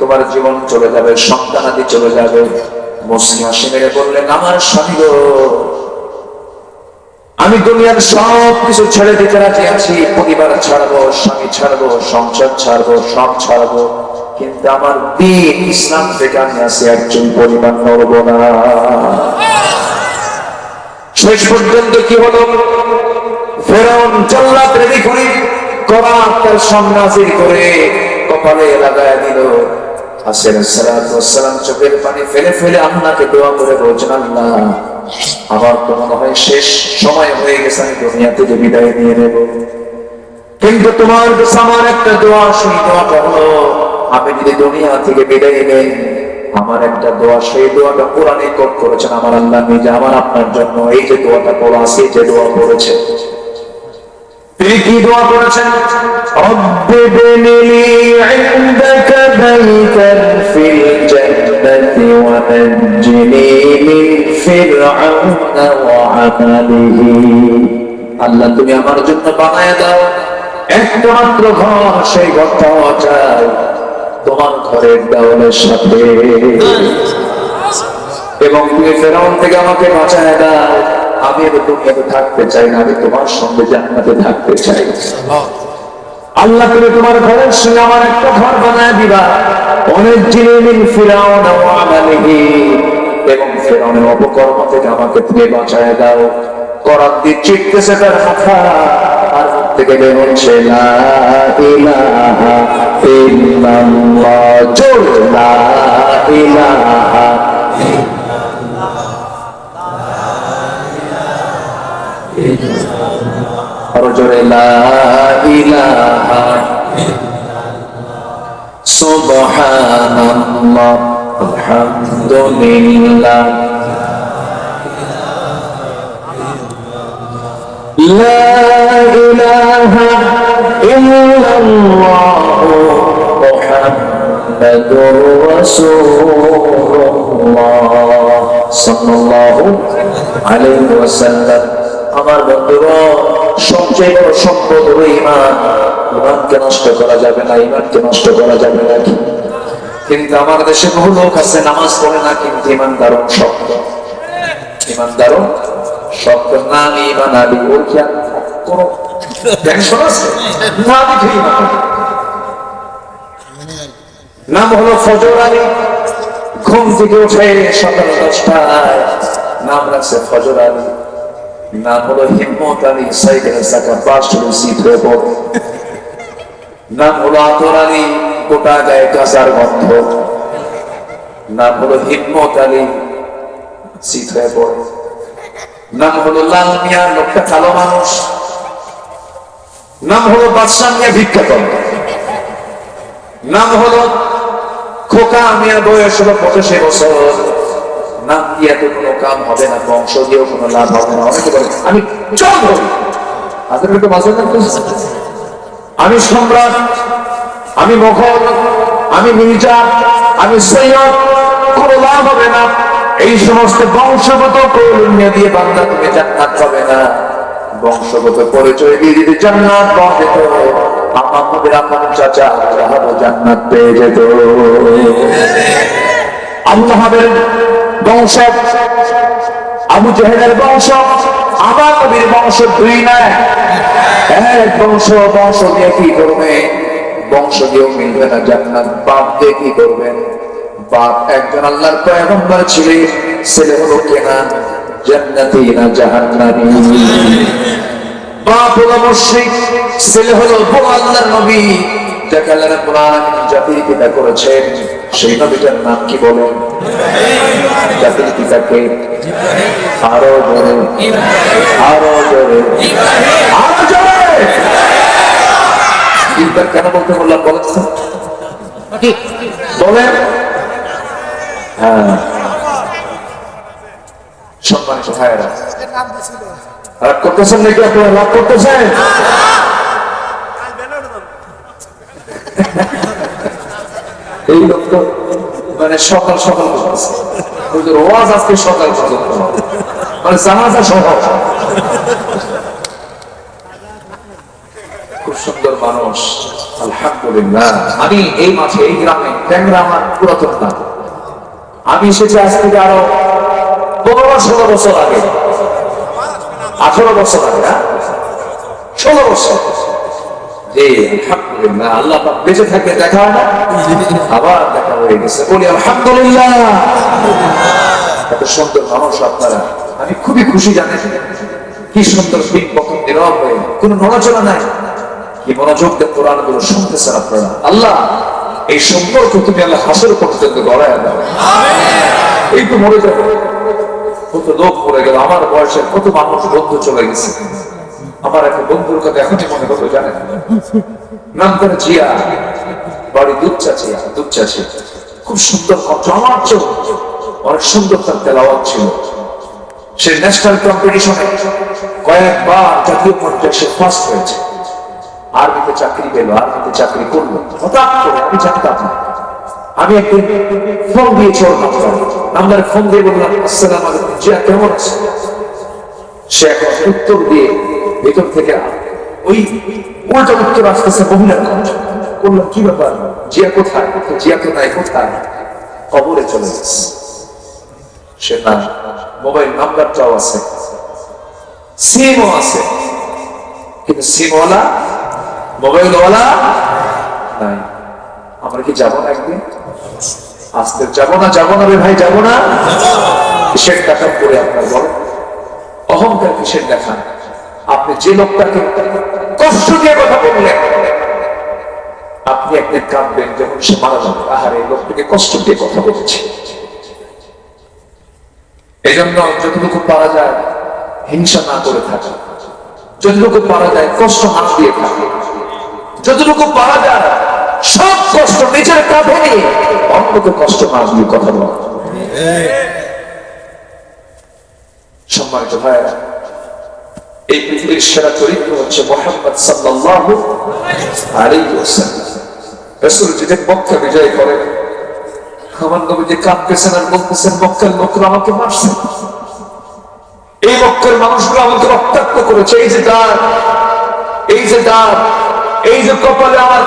তোমার জীবন চলে যাবে, সন্তানাদি চলে যাবে। মুসলিম হাসি মেরে বললেন আমার স্বামী গো, আমি দুনিয়ার সব কিছু ছেড়ে দিতে রাজি আছি, পরিবার ছাড়বো, স্বামী ছাড়বো, সংসার ছাড়বো, সব ছাড়বো, কিন্তু আমার দিন ইসলাম থেকে আমি আছি একজন পরিবার নড়ব না। শেষ পর্যন্ত কি হলো? ফেরাউন জাল্লাদ রেডি করে কোরআন তার সামনে হাজির করে কপালে লাগায় দিল। আসিয়া সালাতু ওয়াসসালাম চোখের পানি ফেলে ফেলে আল্লাহকে দোয়া করে বলছেন আল্লাহ আমার তো মনে হয় শেষ সময় হয়ে গেছে, আমি দুনিয়া থেকে বিদায় নিয়ে নেব, কিন্তু তোমার কাছে আমার একটা দোয়া, সেই দোয়াটা হলো আমি যদি দুনিয়া থেকে বিদায় নেই, আমার একটা দোয়া, সেই দোয়াটা কোরআনে কোট করেছেন আমার আল্লাহ নিজে আমার আপনার জন্য। এই যে দোয়াটা পড়া আছে, যে দোয়া পড়েছে, তিনি কি দোয়া করেছেন? রব্বি বিনিলি ইনদাকা বাইতান ফিল জান্নাতি ওয়া নাজ্জিনি মিন ফিরআউনা ওয়া আমালিহি। আল্লাহ তুমি আমার জন্য বানায় দাও একটা মাত্র ঘর, সেই ঘরটা চাই তোমার ঘরের দেওয়ালের সাথে, এবং তুমি ফেরাউন থেকে আমাকে বাঁচায় দাও। আমি দুনিয়াতে থাকতে চাই না, আমি তোমার সঙ্গে জান্নাতে থাকতে চাই। আল্লাহ তুমি তোমার ঘরের সঙ্গে আমার একটা ঘর বানায় দিবা, অনেক জিনিস ফিরাউন ওয়া আমালিহি, এবং ফেরাউনের অপকর্ম থেকে আমাকে তুমি বাঁচায় দাও। করাত দিয়ে চিটতেছে তার মাথা, আর থেকে বের হচ্ছে লা ইলাহা ইল্লাল্লাহ। ইল্লাল্লাহ, জোরে লা ইলাহা আর জোরে লা ইলাহা সুবহানাল্লাহ আলহামদুলিল্লাহ লা ইলাহা ইল্লাল্লাহ মুহাম্মাদুর রাসূলুল্লাহ সাল্লাল্লাহু আলাইহি ওয়াসাল্লাম। আমার বন্ধুরা, সবচেয়ে বড় সম্পদ হলো ঈমান। ঈমানকে নষ্ট করা যাবে না, ঈমানকে নষ্ট করা যাবে না। কিন্তু আমার দেশে বহু লোক আছে নামাজ পড়ে না, কিন্তু ঈমান দারুণ শক্ত। ঈমান দারুণ শক্ত। নাম ঈমান আলী, ওর কি কোনো টেনশন আছে? নাম ঈমান, নাম হলো ফজর আলী। ঘুম থেকে উঠে সকাল 10টায় নাম রাখছে ফজর আলী। নাম হলো হিম্মত আলী, সাইকেলের চাকা বাস সিট হয়ে পড়ে। নাম হলো আতর আলী, গোটা গায়ে কাঁচার গন্ধ। নাম হলো হিম্মত আলী, সিট হয়ে পড়ে। নাম হলো লাল মিয়া, লোকটা কালো মানুষ। নাম হলো বাদশাহ মিয়া, ভিক্ষা করে। নাম হলো খোকা মিয়া, বয়স হলো 85 বছর। নাম দিয়ে তো কোনো কাম হবে না, বংশ দিয়েও কোনো লাভ হবে না। অনেকে বলে আমি চৌধুরী, আপনাদের মাঝে আমি সম্রাট, আমি মোগল, আমি মির্জা, আমি সৈয়দ, কোনো লাভ হবে না। এই সমস্ত বংশগত কৌলিন্য দিয়ে বান্দা তুমি জান্নাত পাবে না। বংশগত পরিচয় দিয়ে যদি জান্নাত পাওয়া যেত, আমার নবীর আপন চাচা আবু জান্নাত পেয়ে যেত। আল্লাহের বংশ, আবু জেহেলের বংশ, আমার নবীর বংশ দুই না, এক বংশ। বংশ দিয়ে কি করবে? বংশ দিয়েও মিলবে না জান্নাত। বাপ দিয়ে কি করবেন? বাপ একজন আল্লাহর পয়গম্বর ছিলেন, ছেলে হলো কেনান, জান্নাতি না জাহান্নামী। বাপ হলো মুশরিক, ছেলে হলো বড় আল্লাহর নবী, যাকে আল্লাহ রাব্বুল আলামিন জাতির পিতা করেছেন। সেই নবীটার নাম কি বলেন? জাতির পিতাকে আরো জোরে, আরো জোরে, আরো জোরে। ইব্রাহিম কেন বলতে বললাম বলেন তো? বলেন। হ্যাঁ, সম্মানিত ভাইয়েরা, রাগ করতেছেন নাকি? আপনারা রাগ করতেছেন? এই লোক তো মানে সকাল সকাল করতেছে, ওয়াজ আজকে সকাল পর্যন্ত, মানে জানাজা সহ। খুব সুন্দর মানুষ, আলহামদুলিল্লাহ। আমি এই মাঠে, এই গ্রামে, ট্যাংরা আমার পুরাতন নাম। আমি এসেছি আজ থেকে আরো 15-16 বছর আগে, 18 বছর আগে, 16 বছর। আলহামদুলিল্লাহ, আল্লাহ বেঁচে থাকলে দেখা হয় না, আবার দেখা হয়ে গেছে। বলি আলহামদুলিল্লাহ। এত সুন্দর মানুষ আপনারা, আমি খুবই খুশি। জানেন কি সুন্দর দিন, কখন নীরব হয়ে, কোনো নড়াচড়া নাই। কি মনোযোগ দিয়ে কোরআন গুলো শুনতেছেন আপনারা। আল্লাহ এই সম্পর্ক তুমি আল্লাহ হাসর পর্যন্ত গড়ায় দাও। এই তো মরে যাবে, কত লোক মরে গেল। আমার বয়সের কত মানুষ, বন্ধু চলে গেছে। আমার একটা বন্ধুর কথা এখনই মনে হতো, জানেন, নাম করে জিয়া, বাড়ি দুধচাচিয়া, দুধচাচি। খুব সুন্দর কণ্ঠ, আমার চোখ অনেক সুন্দর তার তেলাওয়াত ছিল। সে ন্যাশনাল কম্পিটিশনে কয়েকবার জাতীয় পর্যায়ে সে ফার্স্ট হয়েছে। আর্মিতে চাকরি পেল, আর্মিতে চাকরি করলো। হঠাৎ করে আমি জানতাম না। আমি একদিন ফোন দিয়েছি ওর নাম্বারে, ফোন দিয়ে বললাম আসসালামু আলাইকুম জিয়া, কেমন আছে? সে এখন উত্তর দিয়ে ভেতর থেকে ওই উল্টা উত্তর আসতেছে মহিলার কণ্ঠ। বললাম কি ব্যাপার, জিয়া কোথায়? জিয়া তো নাই। কোথায়? কবরে চলে গেছে। সে না, মোবাইল নাম্বারটাও আছে, সিমও আছে, কিন্তু সিমওয়ালা মোবাইলওয়ালা নাই। আমরা কি যাবো না একদিন? আজকে যাবো না? যাবো না রে ভাই, যাবো না? কিসের দেখা করে আপনার বল, অহংকার কিসের দেখা? আপনি যে লোকটাকে কষ্ট দিয়ে কথা বললেন, আপনি আপনি একদিন কাঁদবেন যখন সে মারা যাবে, আহারে লোকটাকে কষ্ট দিয়ে কথা বলছে। এই জন্য যতটুকু পারা যায় হিংসা না করে থাকে, যতটুকু পারা যায় কষ্ট না দিয়ে থাকে, যতটুকু পারা যায় সব কষ্ট নিজের কাঁধে নিয়ে অন্যকে কষ্ট না দিয়ে কথা বলা। সম্মানিত ভাইরা, এই পৃথিবীর সেরা চরিত্র হচ্ছে মুহাম্মদ সাল্লাল্লাহু আলাইহি ওয়াসাল্লাম। রাসূল যদি মক্কা বিজয় করেন, আমার নবীজি কাঁদতেছেন আর বলতেছেন, মক্কার লোকরা আমাকে মারছে, এই মক্কার মানুষগুলো আমাকে রক্তাক্ত করেছে, এই যে দাঁত, এই যে দাঁত, এই যে কপালে আমার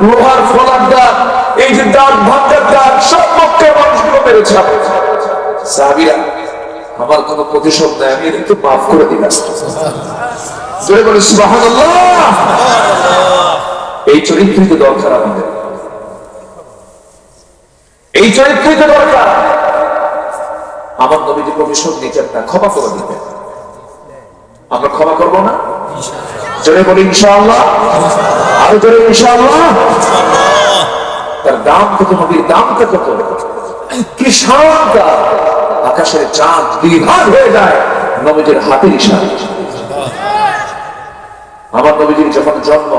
লোহার ফলার দাঁত, এই যে দাঁত ভাঙ্গার দাঁত, সব মক্কার মানুষগুলো মেরেছে। সাহাবীরা, আমার কোনো প্রতিশোধ নাই, আমি এদেরকে মাফ করে দিলাম। জোরে বলে সুবহানাল্লাহ। এই চরিত্রই তো দরকার আমাদের, এই চরিত্রই তো দরকার। আমার নবীজি প্রতিশোধ নিতেন না, ক্ষমা করে দিতেন। আমরা ক্ষমা করবো না? জোরে বলি ইনশাআল্লাহ, আরো জোরে ইনশাআল্লাহ। তার দাম কত, নবীর দামটা কত, কি শানটা! আকাশের চাঁদ দ্বিভাগ হয়ে যায় নবীজির হাতের ইশারায়। আমার নবীজির যখন জন্ম,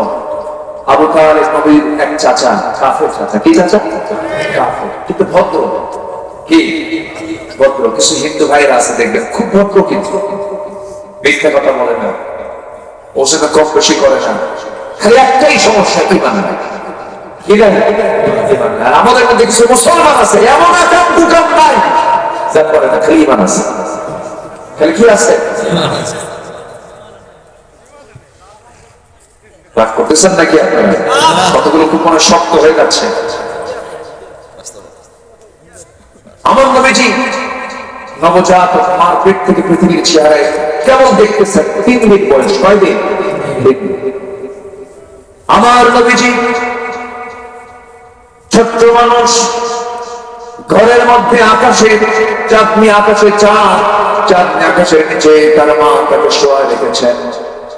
আবু তালেব নবীর এক চাচা, কাফের চাচা। কি চাচা? কাফের, কিন্তু ভদ্র। কি ভদ্র? কিছু হিন্দু ভাইরা আছে দেখবেন খুব ভদ্র, কিন্তু মিথ্যা কথা বলে না, ওর সাথে কম বেশি করে না, খালি একটাই সমস্যা, ঈমান নাই। আর আমাদের মধ্যে কিছু মুসলমান আছে এমন আকাম দুকাম নাই, যা করে না, খালি ঈমান আছে। খালি কি আছে? রাগ করতেছেন নাকি আপনারা? কতগুলো খুব মনে শক্ত হয়ে যাচ্ছে। আমার নবীজি নবজাত মার পেট থেকে পৃথিবীর চেহারায় কেমন দেখতেছেন? 3 দিন বয়স, 9 দিন। আমার নবীজি ছোট্ট মানুষ, ঘরের মধ্যে আকাশে চাঁদনি, আকাশে চাঁদ, চাঁদনি আকাশের নিচে তার মা তাকে শোয়া রেখেছেন,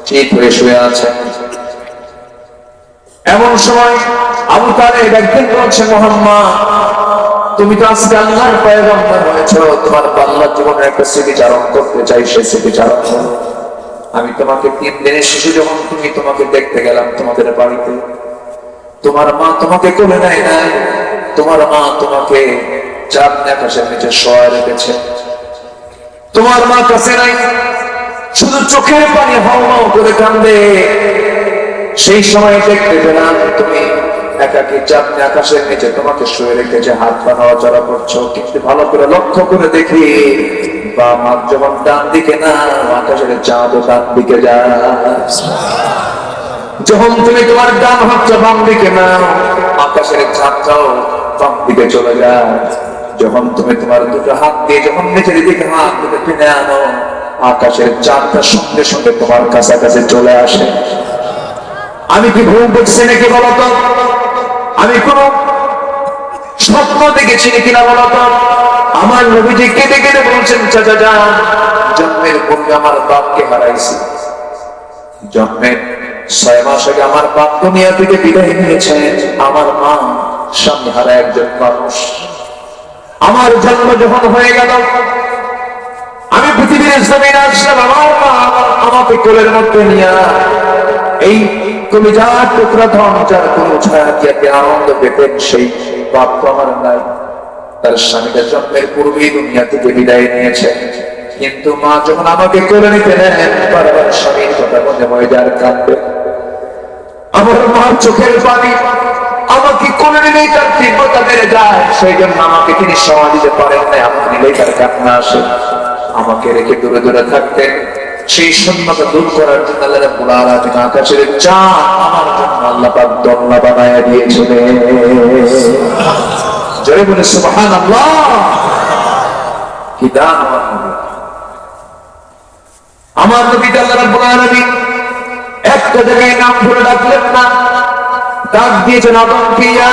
ঠিক হয়ে শুয়ে আছেন। এমন সময় আবু তালেব একদিন বলছে, মুহাম্মদ, তুমি তো আজকে আল্লাহর পয়গম্বর হয়েছো, তোমার বাল্য জীবনের একটা স্মৃতিচারণ করতে চাই, সে স্মৃতিচারণ করো। আমি তোমাকে 3 দিনের শিশু যখন তোমাকে দেখতে গেলাম তোমাদের বাড়িতে, তোমার মা তোমাকে কোলে নেয় নাই, তোমার মা তোমাকে চাঁদনি আকাশের নিচে শোয়া রেখেছে। তোমার মা কাছে নাই, শুধু চোখের পানি হাও হাও করে কান্দে। সেই সময় দেখতে পেলাম তুমি একাকী চাঁদনি আকাশের নিচে তোমাকে শুয়ে রেখেছে, হাত পা নড়াচড়া করছো, কিন্তু ভালো করে লক্ষ্য করে দেখি বাম হাত যখন ডান দিকে না, আকাশের চাঁদও ডান দিকে যায়। যখন তুমি তোমার ডান হাতটা বাম দিকে নাও, আকাশের চাঁদটাও বাম দিকে চলে যায়। যখন তুমি তোমার দুটো হাত দিয়ে যখন নিচের দিকে হাত দুটো টেনে আনো, আকাশের চাঁদটা সঙ্গে সঙ্গে তোমার কাছাকাছি চলে আসে। আমি কি ভুল দেখছি নাকি বলতো? আমি কোন স্বপ্ন দেখেছি কিনা বলতো? আমার নবীজি কেঁদে কেঁদে বলছেন, চাচা যান, জন্মের পূর্বে আমার বাপকে হারাইছি, জন্মের 6 মাস আগে আমার বাপ দুনিয়া থেকে বিদায় নিয়েছেন। আমার মা স্বামী হারা একজন মানুষ। আমার জন্ম যখন হয়ে গেল, আমি পৃথিবীর জমিনে আসলাম, আমার মা আমাকে কোলের মধ্যে নিয়ে এই কলিজার টুকরা ধন, যার কোন ছায়া দিয়ে আনন্দ পেতেন, সেই বাপ তো আমার নাই। তার স্বামীটা জন্মের পূর্বেই দুনিয়া থেকে বিদায় নিয়েছে, কিন্তু মা যখন আমাকে কোলে নিতে নেন, বারবার স্বামীর কথা মনে মনে যার কাঁদবে। আমার মার চোখের পানি আমাকে কোলে নিলেই তার তীব্রতা বেড়ে যায়, সেই জন্য আমাকে তিনি সময় দিতে পারেন না, আমাকে নিলেই তার কান্না আসে। আমাকে রেখে দূরে দূরে থাকতেন, সেই শূন্যতা দূর করার জন্য আল্লাহ রাব্বুল আলামিন আকাশের চাঁদ আমার জন্য আল্লাহ পাক দোলনা বানায়া দিয়েছিলেন। জোরে বলে সুবহানাল্লাহ। কি দান আমার নবী! আল্লাহ রাব্বুল আলামিন একটা জায়গায় নাম ধরে ডাকলেন না, ডাক দিয়েছেন আদমকে, ইয়া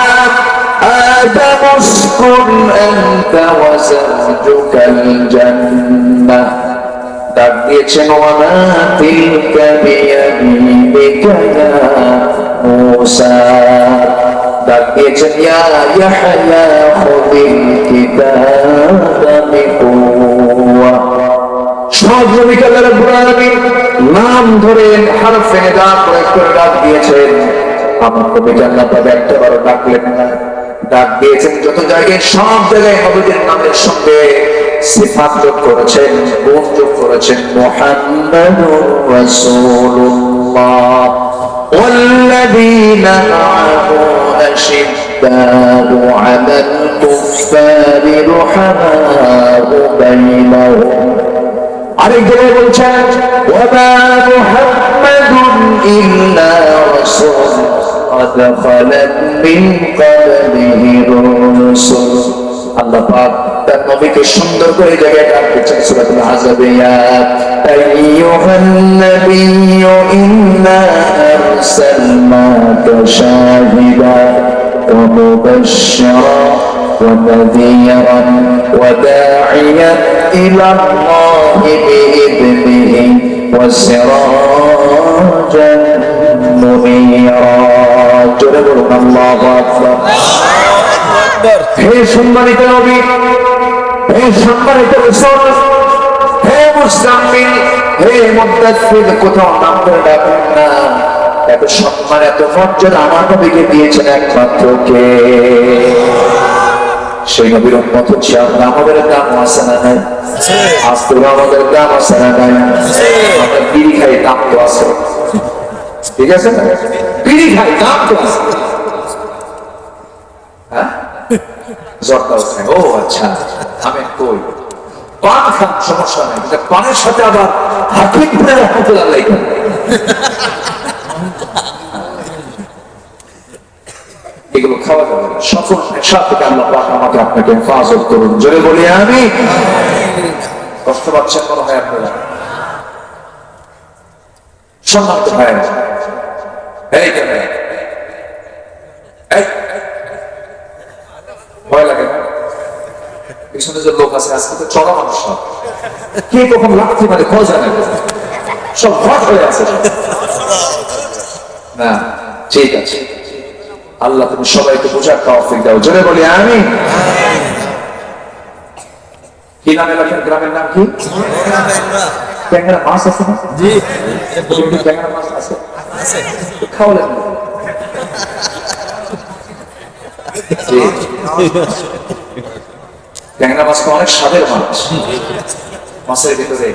আদম উসকুন আনতা ওয়া যাওজুকাল জান্নাহ। ডাক দিয়েছেন ওয়ামা তিলকা বিয়ামিনিকা ইয়া মূসা। ডাক দিয়েছেন ইয়া ইয়াহইয়া খুযিল কিতাবা বিকুওয়া। সব নবীকে আল্লাহ রাব্বুল আলামিন নাম ধরে হরফে নিদা প্রয়োগ করে ডাক দিয়েছেন। আমার নবীকে আল্লাহ পাক একটাবারও ডাকলেন না, ডাক দিয়েছেন যত জায়গায়, সব জায়গায় নবীদের নামের সঙ্গে সিফাত যোগ করেছেন, গুণ যোগ করেছেন। মুহাম্মাদুর রাসূলুল্লাহ ওয়াল্লাযীনা মা'আহু আশিদ্দাউ আলাল কুফফারি রুহামাউ বাইনাহুম। আরেক জায়গায় বলছেন ওয়ামা মুহাম্মাদুন ইল্লা রাসূল قد خلت من قبله الرسل। আল্লাহ পাক তার নবীকে সুন্দর করে জায়গায় ডাক দিয়েছেন সূরাতুল আহজাবে, ইয়া আইয়ুহান নাবিয়্যু ইন্না আরসালনাকা শাহিদান ওয়া মুবাশশিরান ওয়া নাযীরান ওয়া দা'iয়ান ইলা আল্লাহি বিইذনিহি ওয়া সিরাজান মুনীরা। জোরে বলুন আল্লাহু আকবার। হে সম্মানিত নবী, হে সম্মানিত রাসূল, হে মুজাম্মিল, হে মুদাথ্থির, কোথাও নাম করে ডাকুন না। এত সম্মান এত মর্যাদা আমার নবীকে দিয়েছেন একমাত্র কে? সেই নবীর উম্মত হচ্ছে আমরা। আমাদের দাম আছে না নাই? আজ তো আমাদের দাম আছে না নাই? আমরা বিড়ি খাই, দাম তো আছে, ঠিক আছে না? বিড়ি খাই, দাম তো আছে। হ্যাঁ, জর্দাও খাই। ও আচ্ছা, আমি কই পান খান, সমস্যা নাই, কিন্তু পানের সাথে আবার হাকিমপুরের রহমতুল্লাহ আলাইহি এগুলো খাওয়া যাবে না। সকল নেশা থেকে আল্লাহ পাক আমাকে আপনাকে হেফাজত করুন। জোরে বলি আমিন। কষ্ট পাচ্ছেন মনে হয় আপনারা? সম্মানিত ভাইয়েরা, এই কেন ভয় লাগে না? পিছনে যে লোক আছে আজকে তো চড়া মানুষ, সব কে কখন লাগতে পারে খোঁজ জানে না, সব ভয় হয়ে আছে না। ঠিক আছে, আল্লাহ তুমি সবাইকে বোঝার তৌফিক দাও। জোরে বলি আমিন। কি নামে রাখেন? গ্রামের নাম কি? ট্যাংরা মাছ আছে না? জি, ট্যাংরা মাছ আছে, খাওয়ালেন না? ট্যাংরা মাছ অনেক স্বাদের মাছ। মাছের ভিতরে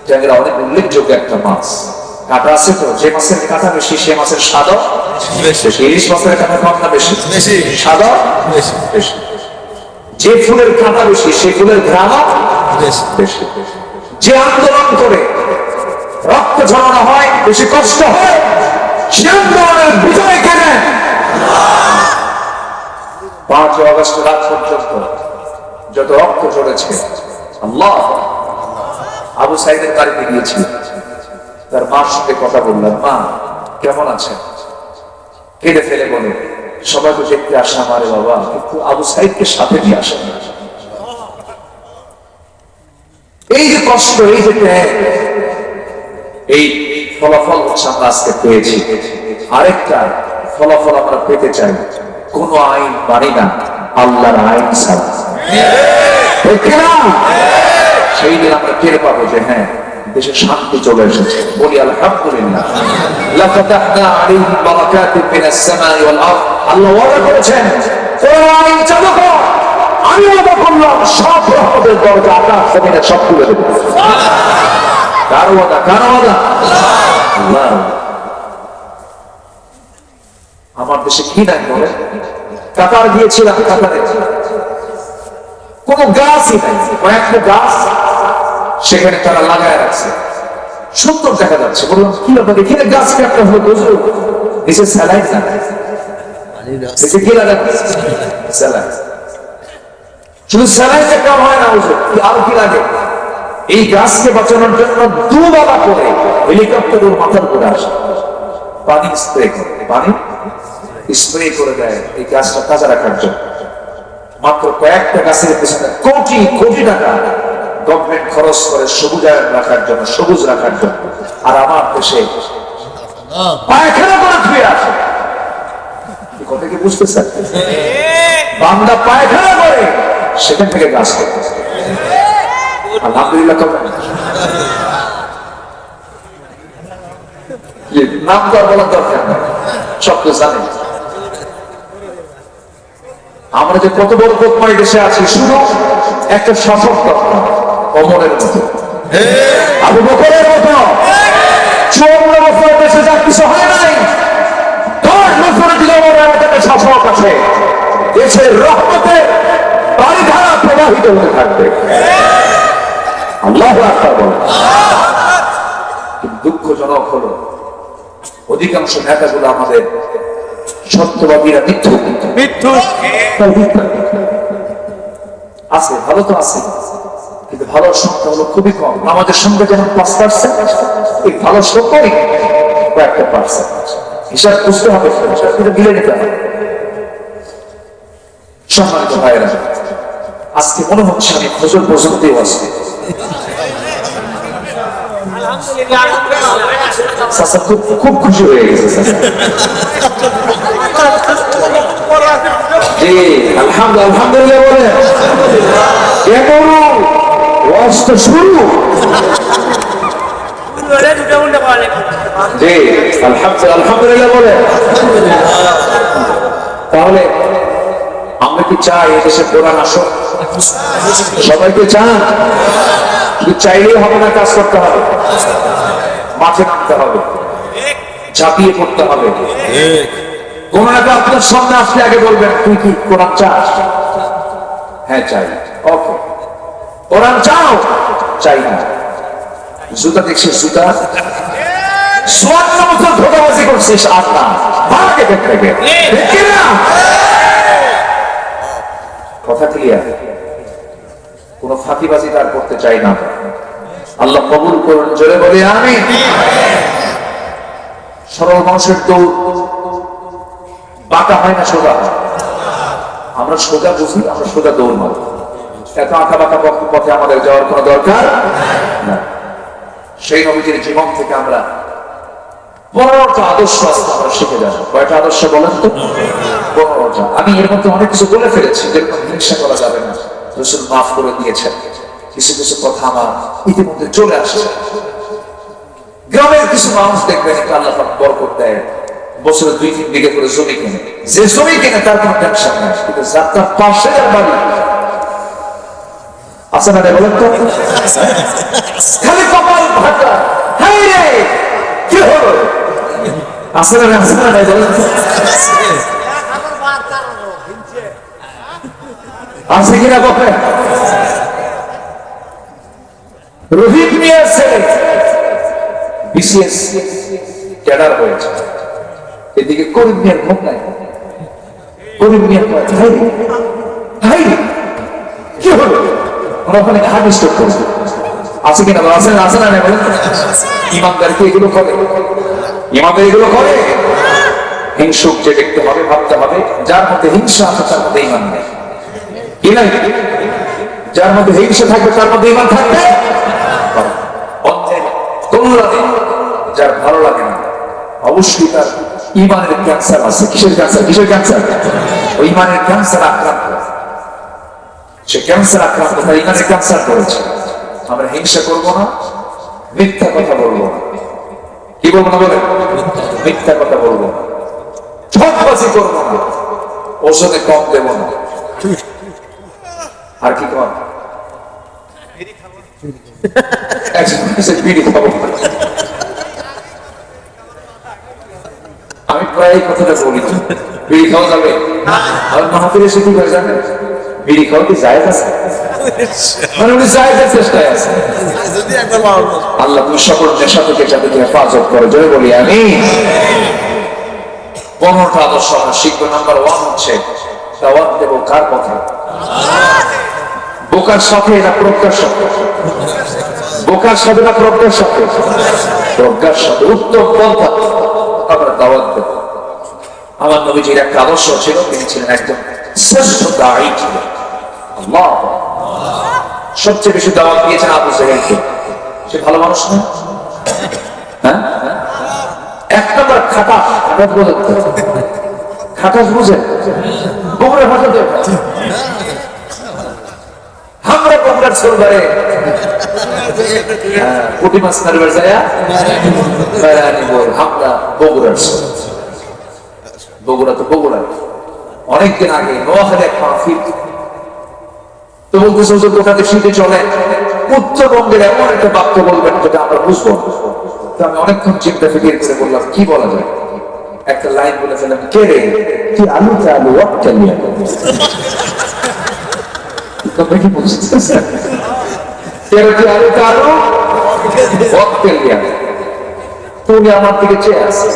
ট্যাংরা অনেক উল্লেখযোগ্য একটা মাছ। কাঁটা আছে তো, যে মাছের কাঁটা বেশি সে মাছের স্বাদও বেশি। ইলিশ মাছের কাঁটা কম না বেশি? স্বাদও বেশি। যে ফুলের কাঁটা বেশি সে ফুলের ঘ্রাণও বেশি। যে আন্দোলন করে রক্ত ঝরানো হয়, বেশি কষ্ট হয়, সে আন্দোলনের বিজয় কেনে 5 আগস্ট রাত পর্যন্ত যত রক্ত ঝরেছে। আল্লাহ, আবু সাইদের বাড়িতে গিয়েছি, তার মার সঙ্গে কথা বললাম, মা কেমন আছেন? কেঁদে ফেলে বলে, সবাই তো দেখতে আসে আমারে বাবা, কিন্তু আবু সাইদকে সাথে নিয়ে আসে না। এই যে কষ্ট, এই যে এই ফলাফল হচ্ছে আমরা আজকে পেয়েছি। আরেকটা ফলাফল আমরা পেতে চাই, কোন আইন মানি না আল্লাহর আইন ছাড়া। সেই দিন আমরা টের পাবো যে হ্যাঁ, দেশে শান্তি চলে এসেছে। বলি আলহামদুলিল্লাহ। লাফাতাহনা আলাইহিম বারাকাতিন মিনাস সামাই ওয়াল আরদ। আল্লাহ ওয়াদা করেছেন, কোন আইন চালু কর, আমি ওয়াদা করলাম সব রহমতের দরজা আকাশ জমিনে সব খুলে দেব। কার ওয়াদা? কার ওয়াদা? আল্লাহ। আমার দেশে কি নাই বলে? কাতার গিয়েছিলাম, কাতারে কোন গাছই নাই, কয়েকটা গাছ সেখানে তারা লাগায় রাখছে, সুন্দর দেখা যাচ্ছে। বললাম কি ব্যাপার, এখানে গাছ কাটতে হলো? বুঝলো, নিচে স্যালাইন লাগায়, নিচে কি লাগায়? স্যালাইন। শুধু স্যালাইনটা কাম হয় না, বুঝলো, আর কি লাগে? এই গাছকে বাঁচানোর জন্য দুবেলা করে হেলিকপ্টার ওর মাথার উপরে আসে, পানি স্প্রে করে, পানি স্প্রে করে দেয় এই গাছটা তাজা রাখার জন্য। মাত্র কয়েকটা গাছের পেছনে কোটি কোটি টাকা গভর্নমেন্ট খরচ করে সবুজায়ন রাখার জন্য, সবুজ রাখার জন্য। আর আমার দেশে পায়খানা করে ধুয়ে আসে, কথা কি বুঝতেছেন? বান্দা পায়খানা করে সেখান থেকে গাছ করতেছে। আলহামদুলিল্লাহ নাম তো আর বলার দরকার নাই, সব তো জানেন। আমরা যে কত বড় কোকমাই দেশে আছি, শুধু একটা শাসক দরকার, ওমরের মতো, আবু বকরের মতো। 54 বছর দেশে যা কিছু হয় নাই, 10 বছরের দিকে ওমরের মতো একটা শাসক আছে, দেশের রহমতে বারিধারা প্রবাহিত হতে থাকবে। আল্লাহু আকবার বলেন। কিন্তু দুঃখজনক হলো অধিকাংশ নেতাগুলো আমাদের সত্যবাদীরা মিথ্যুক আছে, ভালো তো আছে, কিন্তু ভালো সংখ্যা হলো খুবই কম। আমাদের সঙ্গে যেমন 5%, এই ভালো সংখ্যাই কয়েকটা পার্সেন্ট। হিসাব বুঝতে হবে, মিলে নিতে হবে। সম্মানিত ভাইয়েরা, আজকে মনে হচ্ছে আমি ফজর পর্যন্তই আছি। খুব খুশি হয়ে গেছে। আলহামদুলিল্লাহ বলে শুরু। আলহামদুলিল্লাহ বলে, তাহলে আমরা কি চাই এদেশে কোরআন আসুক? সবাইকে চান? চাইলেই হবে না, কাজ করতে হবে, মাঠে নামতে হবে, ঝাঁপিয়ে পড়তে হবে। কোন একটা আপনার সামনে আসলে আগে বলবেন, তুই কি কোরআন চাস? হ্যাঁ চাই। ওকে, কোরআন চাও? চাই না। জুতা দেখছিস, জুতা 54 বছর ধোঁকাবাজি করছিস, আর না ভাগে দেখতে না। কথা ক্লিয়ার? কোন ফাঁকিবাজি তার করতে চাই না। আল্লাহ কবুল করুন, জোরে বলি আমিন। সরল মানুষের দৌড় বাঁকা হয় না, সোজা হয়। আমরা সোজা বুঝি, আমরা সোজা দৌড় মারি। এত আঁকা বাঁকা পথে আমাদের যাওয়ার কোনো দরকার না। সেই নবীজির জীবন থেকে আমরা 15টা আদর্শ আমরা শিখে যাব। কয়টা আদর্শ বলেন তো? 15টা। আমি এর মধ্যে অনেক কিছু বলে ফেলেছি, যেরকম হিংসা করা যাবে না, রাসূল মাফ করে দিয়েছেন। কিছু কিছু কথা আমার ইতিমধ্যে চলে আসছে। গ্রামের কিছু মানুষ দেখবেন একটু আল্লাহ পাক বরকত দেয়, বছরে 2-3 বিঘা করে জমি কেনে। যে জমি কেনে তার কোনো টেনশন নাই, কিন্তু যাত্রা পাশে বাড়ি আছে না, বলেন তো? খালি কপাল ভাটা, হাই রে কি হলো? আছে না, আছে না, বলেন তো? আছে কিনা বলে? রোহিত মিয়ার ছেলে বিসিএস ক্যাডার হয়েছে, এদিকে করিম মিয়ার ঘুম নাই। করিম মিয়ার কি হলো? ওরা ওখানে হার্ট স্ট্রোক করছে। আছে কিনা? আছে না, আছে না, বলেন? ইমানদার কি এগুলো করে? ইমানদার এগুলো করে? হিংসুক যে দেখতে হবে, ভাবতে হবে, যার মধ্যে হিংসা আছে তার মধ্যে ইমান নেই। কি নাই? যার মধ্যে হিংসা থাকবে তার মধ্যে ইমান থাকবে। যার ভালো লাগে না, অবশ্যই তার ইমানের ক্যান্সার আছে। কিসের ক্যান্সার? কিসের ক্যান্সার? ওই ইমানের ক্যান্সার আক্রান্ত। সে ক্যান্সার আক্রান্ত, তার ইমানের ক্যান্সার করেছে। আমরা হিংসা করবো না, মিথ্যা কথা বলবো না। কি বলবো না বলে? মিথ্যা কথা বলবো না, ঠকবাজি করবো না, ওজনে কম দেব না। আর কি কম? বিড়ি খাবো। আমি প্রায় এই কথাটা বলি, বিড়ি খাওয়া যাবে? আর মাহফিলে এসে কি করে জানেন? বিড়ি খাওয়া কি জায়েজ আছে? মানে উনি জায়েজের চেষ্টায় আছে। আল্লাহ তুমি সকল নেশা থেকে যাদেরকে হেফাজত করে, জোরে বলি আমিন। 15টা আদর্শ আমরা শিখবো। নাম্বার 1 হচ্ছে দাওয়াত দেব কার কথা? বোকার সাথে না প্রজ্ঞার সাথে? বোকার সাথে না প্রজ্ঞার সাথে? প্রজ্ঞার সাথে। উত্তম পন্থা আমরা দাওয়াত দেব। আমার নবীজির একটা আদর্শ ছিল, তিনি ছিলেন একজন শ্রেষ্ঠ দাঈ ছিলেন। আল্লাহ, সবচেয়ে বেশি দাওয়াত দিয়েছেন আবু জাহেলকে। সে ভালো মানুষ না? হ্যাঁ, 1 নম্বর খাতা। খাটাস বুঝেন? বগুড়া ভাষা তো আমরা বগুড়ার ছোলবারে পুঁটি মাছ মারবার যায় আমরা বগুড়ার ছোল। বগুড়া তো বগুড়া অনেকদিন আগে নোয়াখালী এক মাহফিল তো বলতেছে হুজুর কোথাতে শীতে চলে উত্তরবঙ্গের এমন একটা বাক্য বলবেন যেটা আমরা বুঝবো। তো আমি অনেকক্ষণ চিন্তা ফিকির করে বললাম কি বলা যায়। একটা লাইন বলে ফেললাম, কে রে তুই আলু তে আলু অট্টালিয়া। তোমরা কি বুঝতেছেন? কে রে তুই আলু তে আলু অট্টালিয়া। তুমি আমার দিকে চেয়ে আসে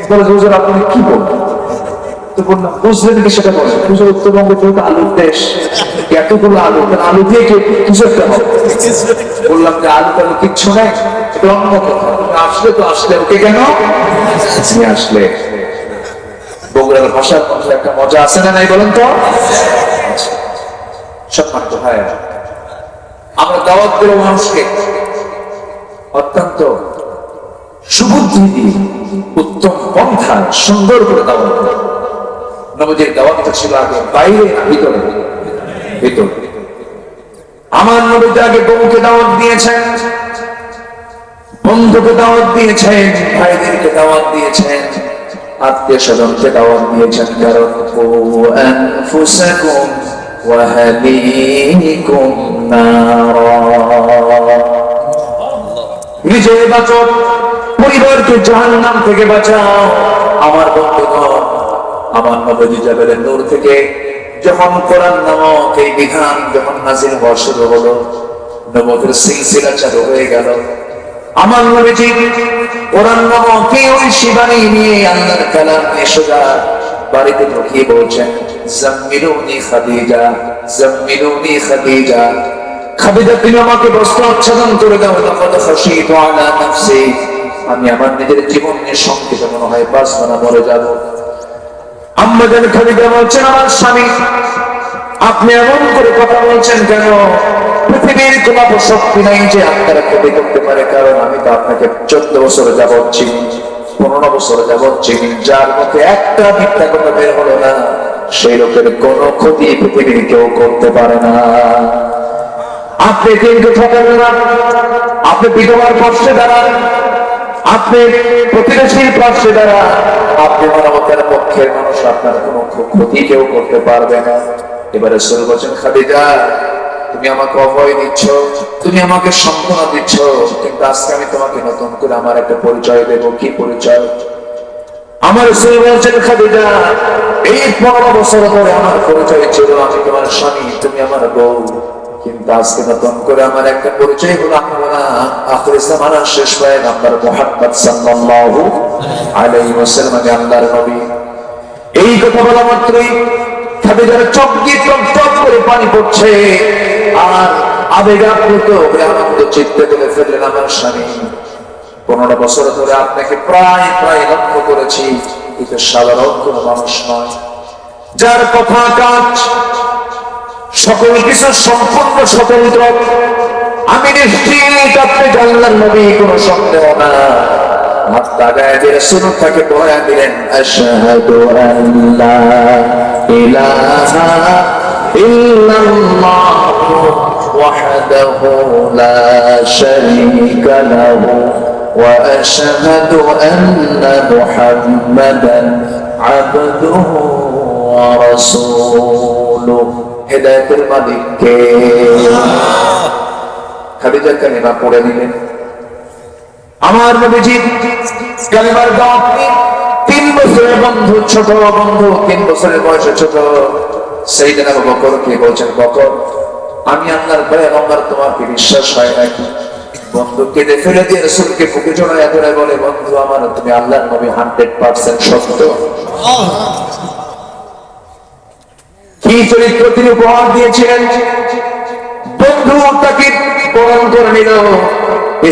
বলে হুজুর আপনি কি বলবেন? তো বললাম বুঝলেন কি সেটা বলেন। হুজুর উত্তরবঙ্গ যেহেতু আলুর দেশ, এতগুলো আলু আলু দিয়ে কিছু একটা হবে। বললাম যে আলু টালু কিচ্ছু নেই, এটা অন্য কথা। তুমি আসলে তো আসলে ওকে কেন আসলে? বগুড়ার ভাষার মধ্যে একটা মজা আছে না নাই বলেন তো? সম্মানিত ভাই, আমরা দাওয়াত দেব মানুষকে অত্যন্ত সুবুদ্ধি দিয়ে উত্তম পন্থা সুন্দর করে দাওয়াত দেব। নবীজির দাওয়াতটা ছিল আগে বাইরে না ভিতরে? ভিতরে। আমার নবীজি আগে বউকে দাওয়াত দিয়েছেন, বন্ধুকে দাওয়াত দিয়েছেন, ভাইদেরকে দাওয়াত দিয়েছেন, আত্মীয় স্বজনকে দাওয়াত দিয়েছেন। কারণ আনফুসাকুম ওয়া আহলিকুম নারা, নিজে বাঁচো, পরিবারকে জাহান্নাম থেকে বাঁচাও। আমার বন্ধুগণ, আমার নবী জাবেলের নূর থেকে যখন কোরআন নামক এই বিধান যখন নাযিল হওয়া শুরু হলো, নবুয়তের সিলসিলা চালু হয়ে গেল। আমার নবীজি কোরআন নামক ওই শিবানী নিয়ে আল্লাহর কালাম নিয়ে সোজা বাড়িতে ঢুকিয়ে বলছেন, জাম্মিলুনি খাদিজা, জাম্মিলুনি খাদিজা। খাদিজা তুমি আমাকে বস্ত্র আচ্ছাদন করে দাও। লাকাদ খাশিতু আলা নাফসি, আমি আমার নিজের জীবন নিয়ে শঙ্কিত মনে হয় বাঁচব না, মরে যাব। আম্মা জান খাদিজা বলছেন, আমার স্বামী আপনি এমন করে কথা বলছেন কেন? পৃথিবীর কোন শক্তি নাই যে আপনারা ক্ষতি করতে পারে, কারণ আমি তো আপনাকে 14 বছর যাবৎ চিনি, 15 বছর যাবৎ চিনি। যার মুখে একটা মিথ্যা কথা বের হলো না, সেই লোকের কোন ক্ষতি পৃথিবীর কেউ করতে পারে না। আপনি কিন্তু থাকেন না, আপনি বিধবার পাশে দাঁড়ান, আপনি প্রতিবেশীর পাশে দাঁড়ান, আপনি মানবতার পক্ষের মানুষ, আপনার কোনো ক্ষতি কেউ করতে পারবে না। এবারে রাসূল বলেন, খাদিজা তুমি আমাকে অভয় দিচ্ছ, তুমি আমাকে সান্ত্বনা দিচ্ছ, কিন্তু আজকে আমি তোমাকে নতুন করে আমার একটা পরিচয় দেব। কি পরিচয়? আমার রাসূল বলেন, খাদিজা এই 15 বছর ধরে আমার পরিচয় ছিল আমি তোমার স্বামী, তুমি আমার বউ, কিন্তু আজকে নতুন করে আমার একটা পরিচয় হলো আমরা আখির জামানার শেষ পয়গম্বর মুহাম্মদ সাল্লাল্লাহু আলাইহি ওয়াসাল্লাম, আল্লাহর নবী। এই কথা বলা মাত্রই খাদিজার চোখ দিয়ে টপ করে পানি পড়ছে, আর আবেগাপ্লুত হয়ে আনন্দ চিত্তে বলে ফেললেন, আমার স্বামী 15 বছর ধরে আপনাকে প্রায় লক্ষ্য করেছি, কিন্তু সাধারণ কোনো মানুষ নয়, যার কথা কাজ সকল কিছু সম্পূর্ণ স্বতন্ত্র। আমি নিশ্চিত আপনি আল্লাহর নবী, কোনো সন্দেহ না। হাত লাগায় দিয়ে রাসূল তাকে বলে দিলেন, আশহাদু আল্লা ইলাহা ইল্লাল্লাহু ওয়াহদাহু লা শারীকা লাহু ওয়া আশহাদু আন্না মুহাম্মাদান আবদুহু ওয়া রাসূলুহু। হেদায়েতের মালিক কে? খাদিজা কালিমা পড়ে নিলেন। আমার নবীজি কালিমার দাওয়াত 3 বছরের বন্ধু, ছোট বন্ধু, 3 বছরের বয়সে ছোট সাইয়েদনা আবু বকরকে বলছেন, বকর আমি আল্লাহর পয়গম্বর, তোমাকে বিশ্বাস হয় নাকি? বন্ধু কেঁদে ফেলে দিয়ে রাসূলকে বুকে জড়ায় ধরে বলে, বন্ধু আমার তুমি আল্লাহর নবী 100% সত্য। কি চরিত্র তিনি উপহার দিয়েছিলেন! বন্ধু তাকে বরণ করে নিল,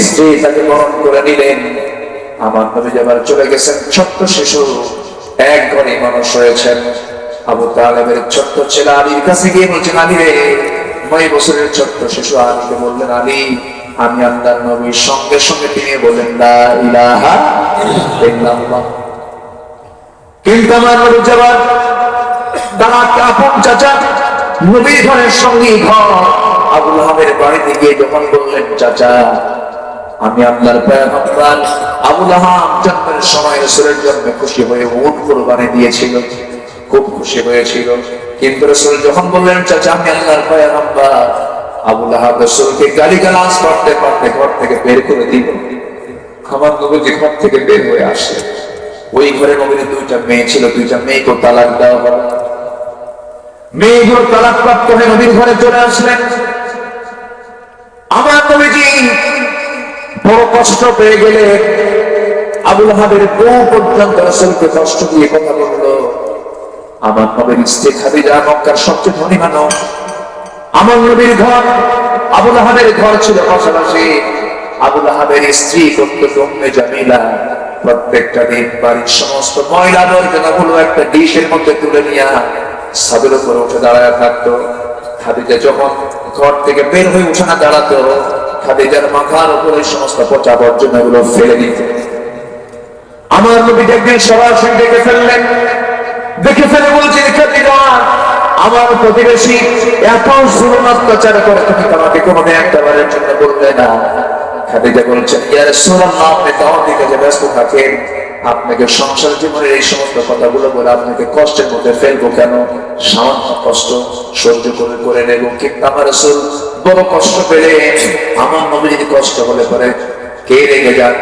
স্ত্রী তাকে বরণ করে নিলেন। আমার নবী আবার চলে গেছেন, ছোট্ট শিশু, এক ঘরে মানুষ হয়েছেন। আবু তালেবের ছোট্ট ছেলে আলীর কাছে গিয়ে বলছেন, আলী রে, 9 বছরের ছোট্ট শিশু আলীকে বললেন, আলী আমি আল্লাহর নবীর। সঙ্গে সঙ্গে তিনি বললেন, লা ইলাহা ইল্লাল্লাহ। কিন্তু আমার নবী জবাব তারা আপন চাচা নবীর ঘরের সঙ্গে ঘর আবু লাহাবের বাড়িতে গিয়ে যখন বললেন, চাচা আমি আপনার পয়গম্বর। আবু লাহাব জন্মের সময় রাসূলের জন্য খুশি হয়ে উট কুরবানি দিয়েছিল, খুব খুশি হয়েছিল। কিন্তু রাসূল যখন বললেন, চাচা আমি আল্লাহর পয়গম্বর, আবু লাহাব রাসূলকে গালিগালাজ করতে করতে ঘর থেকে বের করে দিল। আমার নবী ঘর থেকে বের হয়ে আসে, ওই ঘরে নবীর দুইটা মেয়ে ছিল, দুইটা মেয়েকে তালাক দেওয়া হলো। মেয়েগুলো তালাক প্রাপ্ত হয়ে নবীর ঘরে চলে আসলেন। আমার নবীজি বড় কষ্ট পেয়ে গেলে আবু লাহাবের বউ পর্যন্ত রাসূলকে কষ্ট দিয়ে কথা বলল। আমার নবীর স্ত্রী খাদিজা মক্কার সবচেয়ে ধনী মানুষ। আমার নবীর ঘর আবু লাহাবের ঘর ছিল পাশাপাশি। আবু লাহাবের স্ত্রী করতো উম্মে জামিলা প্রত্যেকটা দিন বাড়ির সমস্ত ময়লা আবর্জনাগুলো একটা ডিশের মধ্যে তুলে নিয়ে ছাদের উপরে উঠে দাঁড়ায় থাকতো। খাদিজা যখন ঘর থেকে বের হয়ে উঠানা দাঁড়াতো, খাদিজার মাথার উপরে সমস্ত পচা আবর্জনাগুলো ফেলে দিত। আমার নবী একদিন সরাসরি দেখে ফেললেন, দেখে ফেলে বলছেন, খাদিজা আমার প্রতিবেশী এত জুলুম অত্যাচার করে, তুমি তোমাকে কোনোদিন একবারের জন্য বলবে না। খাদিজা বলছেন, ইয়া রাসূলুল্লাহ আপনি দাওয়াতের কাজে ব্যস্ত থাকেন, আপনাকে সংসার জীবনের এই সমস্ত কথাগুলো বলে আপনাকে কষ্টের মধ্যে ফেলবো কেন? সামান্য কষ্ট সহ্য করে করে নেব। কিন্তু আমার রাসূল বড় কষ্ট পেলে, আমার নবী যদি কষ্ট হলে পরে কে রেগে যান?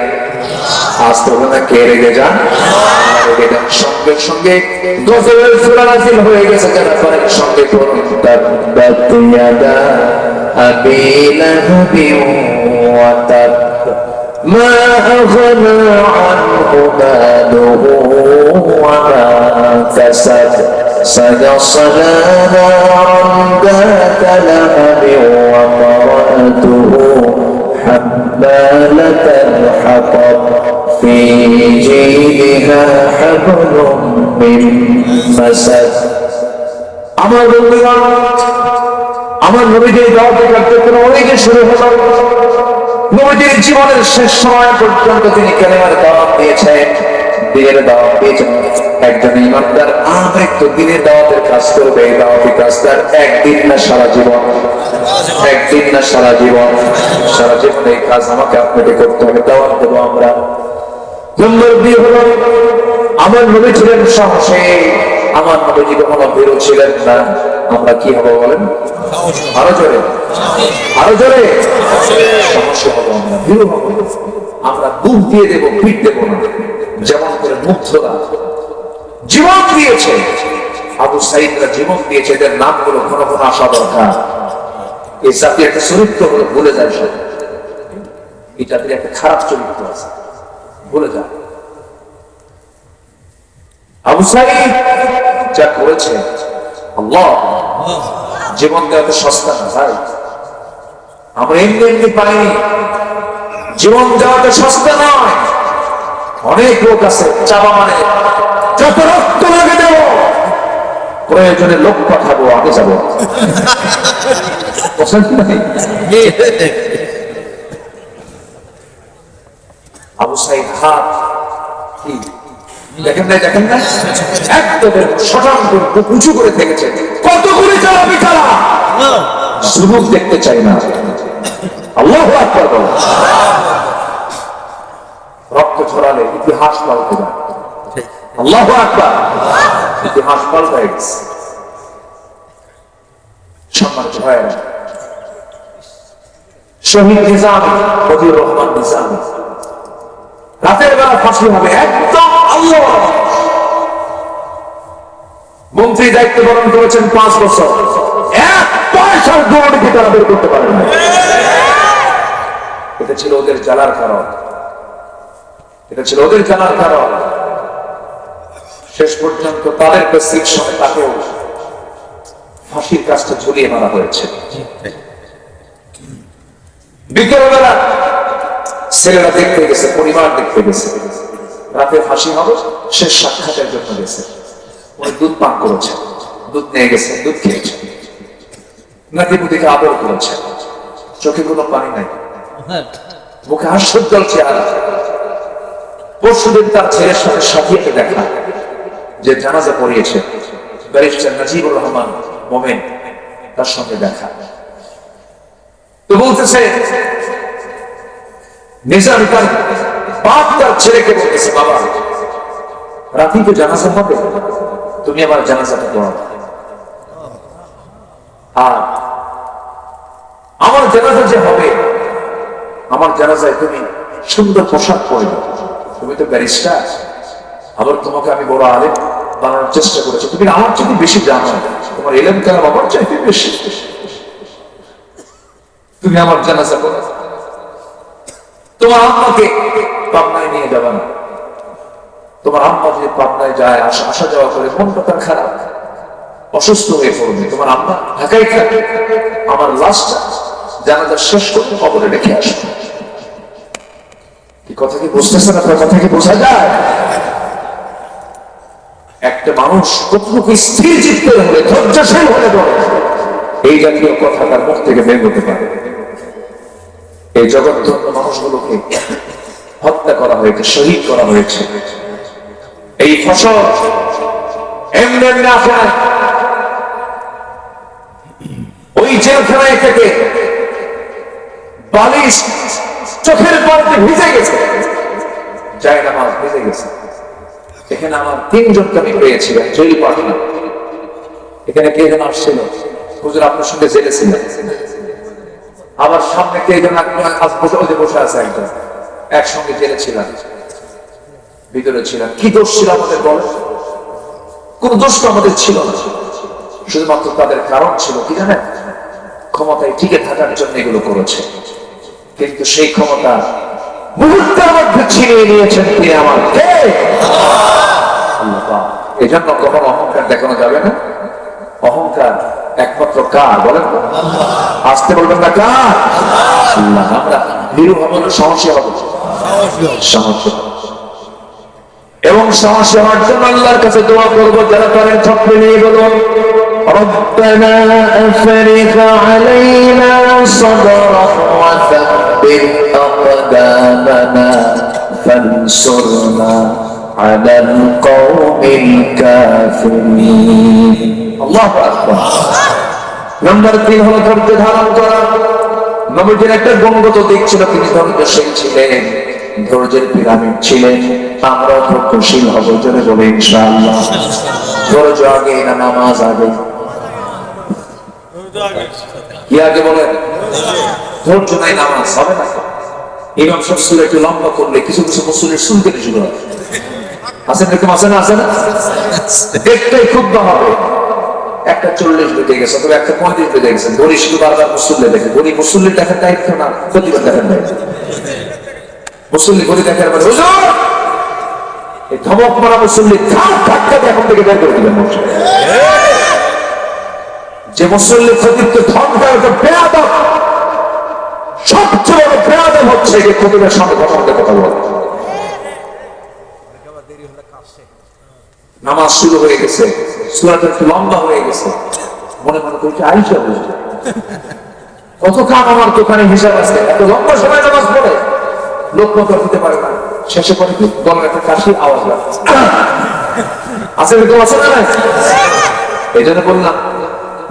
আসতে হবে না, কে রেগে যান? রেগে যান। সঙ্গে সঙ্গে গজলের সূরা নাযিল হয়ে গেছে, যারা পরে সঙ্গে করুন তাব্বাত ইয়াদা আবি লাহাবিন ওয়া তাব মা আগনা আনহু মালুহু ওয়া মা কাসাব সায়াসলা নারান যাতা লাহাবিন ওয়া মারাতুহু হাম্মালাতাল হাতাব ফি জিদিহা হাবলুম মিন মাসাদ। আমার বন্ধুগণ, আমার নবীজির দাওয়াতের কার্যক্রম অনেকে শুরু হলো। নবীজির জীবনের শেষ সময় পর্যন্ত তিনি কালেমার দাওয়াত দিয়েছেন, দিনের দাওয়াত দিয়েছেন। একজন ইমানদার আমৃত্যু দিনের দাওয়াতের কাজ করবে। এই দাওয়াতের কাজ তার একদিন না সারা জীবন, একদিন না সারা জীবন। সারা জীবন এই কাজ আমাকে আপনাকে করতে হবে। দাওয়াত দেবো আমরা। নম্বর 2 হলো, আমার নবী ছিলেন সাহসী। আমার নবীজি কখনো ভীরু ছিলেন না। আমরা কি হবো বলেন? আরো জোরে, আরো জোরে। সাহসী হবো আমরা, ভীরু হবো। আমরা বুক দিয়ে দেবো, পিঠ দেবো না। যেমন করে মুগ্ধরা জীবন দিয়েছে, আবু সাঈদরা জীবন দিয়েছে, এদের নামগুলো ঘন ঘন আসা দরকার। এই জাতির একটা চরিত্র হলো ভুলে যায় সব। এই জাতির একটা খারাপ চরিত্র আছে, ভুলে যায়। আবু সাঈদ যা করেছে, আল্লাহ, জীবন দেওয়া তো সস্তা না ভাই। আমরা এমনি এমনি পাইনি। জীবন দেওয়া তো সস্তা নয়। অনেক লোক আছে চাবা মানে যত রক্ত লাগে দেব, প্রয়োজনে লোক পাঠাবো, আগে যাবো। আবু সাঈদ হাত কি দেখেন না, দেখেন না, একদম শটান করে বুক উঁচু করে থেকেছে। কত করে চালাবি চালা, সুযোগ দেখতে চাই না। আল্লাহু আকবার বলো। রক্ত ছড়ালে ইতিহাস পাল্টে যায়। আল্লাহু আকবার, ইতিহাস পাল্টে গেছে। সম্মানিত ভাইয়েরা, শহীদ নিজামী, ফজলুর রহমান নিজামী, রাতের বেলা ফাঁসি হবে, একদম আল্লাহ। মন্ত্রী দায়িত্ব পালন করেছেন 5 বছর, 1 পয়সার দুর্নীতি তারা বের করতে পারে না। এটা ছিল ওদের জ্বালার কারণ, এটা ছিল ওদের জ্বালার কারণ। শেষ পর্যন্ত তাদের প্রেসক্রিপশনে তাকেও ফাঁসির কাজটা ঝুলিয়ে মারা হয়েছে। বিকেলবেলা ছেলেরা দেখতে গেছে, পরিবার দেখতে গেছে, রাতে ফাঁসি হবে, শেষ সাক্ষাতের জন্য গেছে। উনি দুধ পান করেছে, দুধ নিয়ে গেছে, দুধ খেয়েছে, নাতিপুতিকে আদর করেছে, চোখে কোনো পানি নাই, মুখে হাস্যোজ্জ্বল চেহারা। পরশুদিন তার ছেলের সাথে সাথিয়াকে দেখা, যে জানাজা পড়িয়েছে ব্যারিস্টার নাজিবুর রহমান মোমেন, তার সঙ্গে দেখা। তো বলতেছে নিজাম তার বাপ তার ছেলেকে বলতেছে, বাবা রাতে তো জানাজা হবে, তুমি আমার জানাজাটা পড়াও, আর আমার জানাজা যে হবে, আমার জানাজায় তুমি সুন্দর পোশাক পরবে, তুমি তো ব্যারিস্টার, আবার তোমাকে আমি বড় আলেম বানানোর চেষ্টা করেছি, তুমি আমার চেয়ে বেশি জানো, তোমার এলেম কালাম আমার চাইতে বেশি, তুমি আমার জানাজা করো। তোমার আম্মাকে পাবনায় নিয়ে যাবে না, তোমার আম্মা যে পাবনায় যায় আসা যাওয়া করে, মনটা তার খারাপ, অসুস্থ হয়ে পড়বে, তোমার আম্মা ঢাকায় থাকে, আমার লাশটা জানাজা শেষ করতে কবরে রেখে আসবে। কি কথা কি বুঝতেছেন আপনার? কথা কি বোঝা যায়? একটা মানুষ কতটুকু স্থির চিত্তের হলে, ধৈর্যশীল হলে বলে এই জাতীয় কথা তার মুখ থেকে বের হতে পারে। এই জগৎধন্য মানুষগুলোকে হত্যা করা হয়েছে, শহীদ করা হয়েছে। এই ফসল এমনি এমনি আসে না, ওই জেলখানায় থেকে বালিশ চোখের পানিতে ভিজে গেছে, যায় নামাজ ভিজে গেছে। এখানে আমার 3 জনকে আমি পেয়েছিলাম জেল পাঠানো। এখানে কে যেন আসছিল, হুজুর আপনার সঙ্গে জেলে ছিলেন। আবার সামনে কে যেন বসে আছে একজন, একসঙ্গে জেলে ছিলাম, ভিতরে ছিলাম। কি দোষ ছিল আমাদের বলে? কোন দোষ তো আমাদের ছিল না, শুধুমাত্র তাদের কারণ ছিল কি জানেন? ক্ষমতায় টিকে থাকার জন্য এগুলো করেছে। কিন্তু সেই ক্ষমতা মুহূর্তের মধ্যে ছিনিয়ে নিয়েছেন তিনি আমার কে? আল্লাহ। এই জন্য কখনো অহংকার দেখানো যাবে না। অহংকার একমাত্র কার বলেন? আসতে বলবেন না কার? আল্লাহ। আমরা ভীরু হব না, সাহসী হব, সাহসী এবং সাহসী হওয়ার জন্য আল্লাহর কাছে দোয়া করব। যারা পারেন থাকবে নিয়ে বলুন, ربنا أفرغ علينا صبرا وثبت أقدامنا فانصرنا على القوم الكافرين। الله أكبر। নাম্বার 3 হলো ধৈর্য ধারণ করা। নবীজির একটা গুণগত দিক ছিল, তিনি ধৈর্যশীল ছিলেন, ধৈর্যের পিরামিড ছিলেন। আমরা ধৈর্যশীল হব, জোরে বলে ইনশাআল্লাহ। ধৈর্য আগে না নামাজ আগে? কি আগে বলেন? ধৈর্য নাই নামাজ হবে না। ইমাম সাহেব সূরা একটু লম্বা করলে কিছু কিছু মুসল্লির চুল কেটে শুরু হয়। আছেন এরকম? আছে না? আছে না? একটাই খুতবা হবে, একটা 40 বেজে গেছে অথবা একটা 35 বেজে গেছে, ঘড়ি শুধু বারবার মুসল্লি দেখে। ঘড়ি মুসল্লি দেখার দায়িত্ব না, প্রতিবার দেখার দায়িত্ব। মুসল্লি ঘড়ি দেখার পরে হুজুর এই ধমক মারা মুসল্লি ধাক্কা দিয়ে এখন থেকে বের করে দিবেন। যে মুসল্লি খতিবকে ধমক দেয় ওটা বেয়াদব। সবচেয়ে বড় বেয়াদব হচ্ছে যে খতিবের সঙ্গে কথা বলে। নামাজ শুরু হয়ে গেছে, সূরাটা একটু লম্বা হয়ে গেছে, মনে মনে করছে আইসা বুঝবে কত কাম আমার দোকানে হিসাব আছে, এত লম্বা সময় নামাজ পড়ে লোক মতো দিতে পারে না। শেষে পরে কি গলার একটা কাশির আওয়াজ লাগে। আছে এরকম? আছে না? এই জন্য বললাম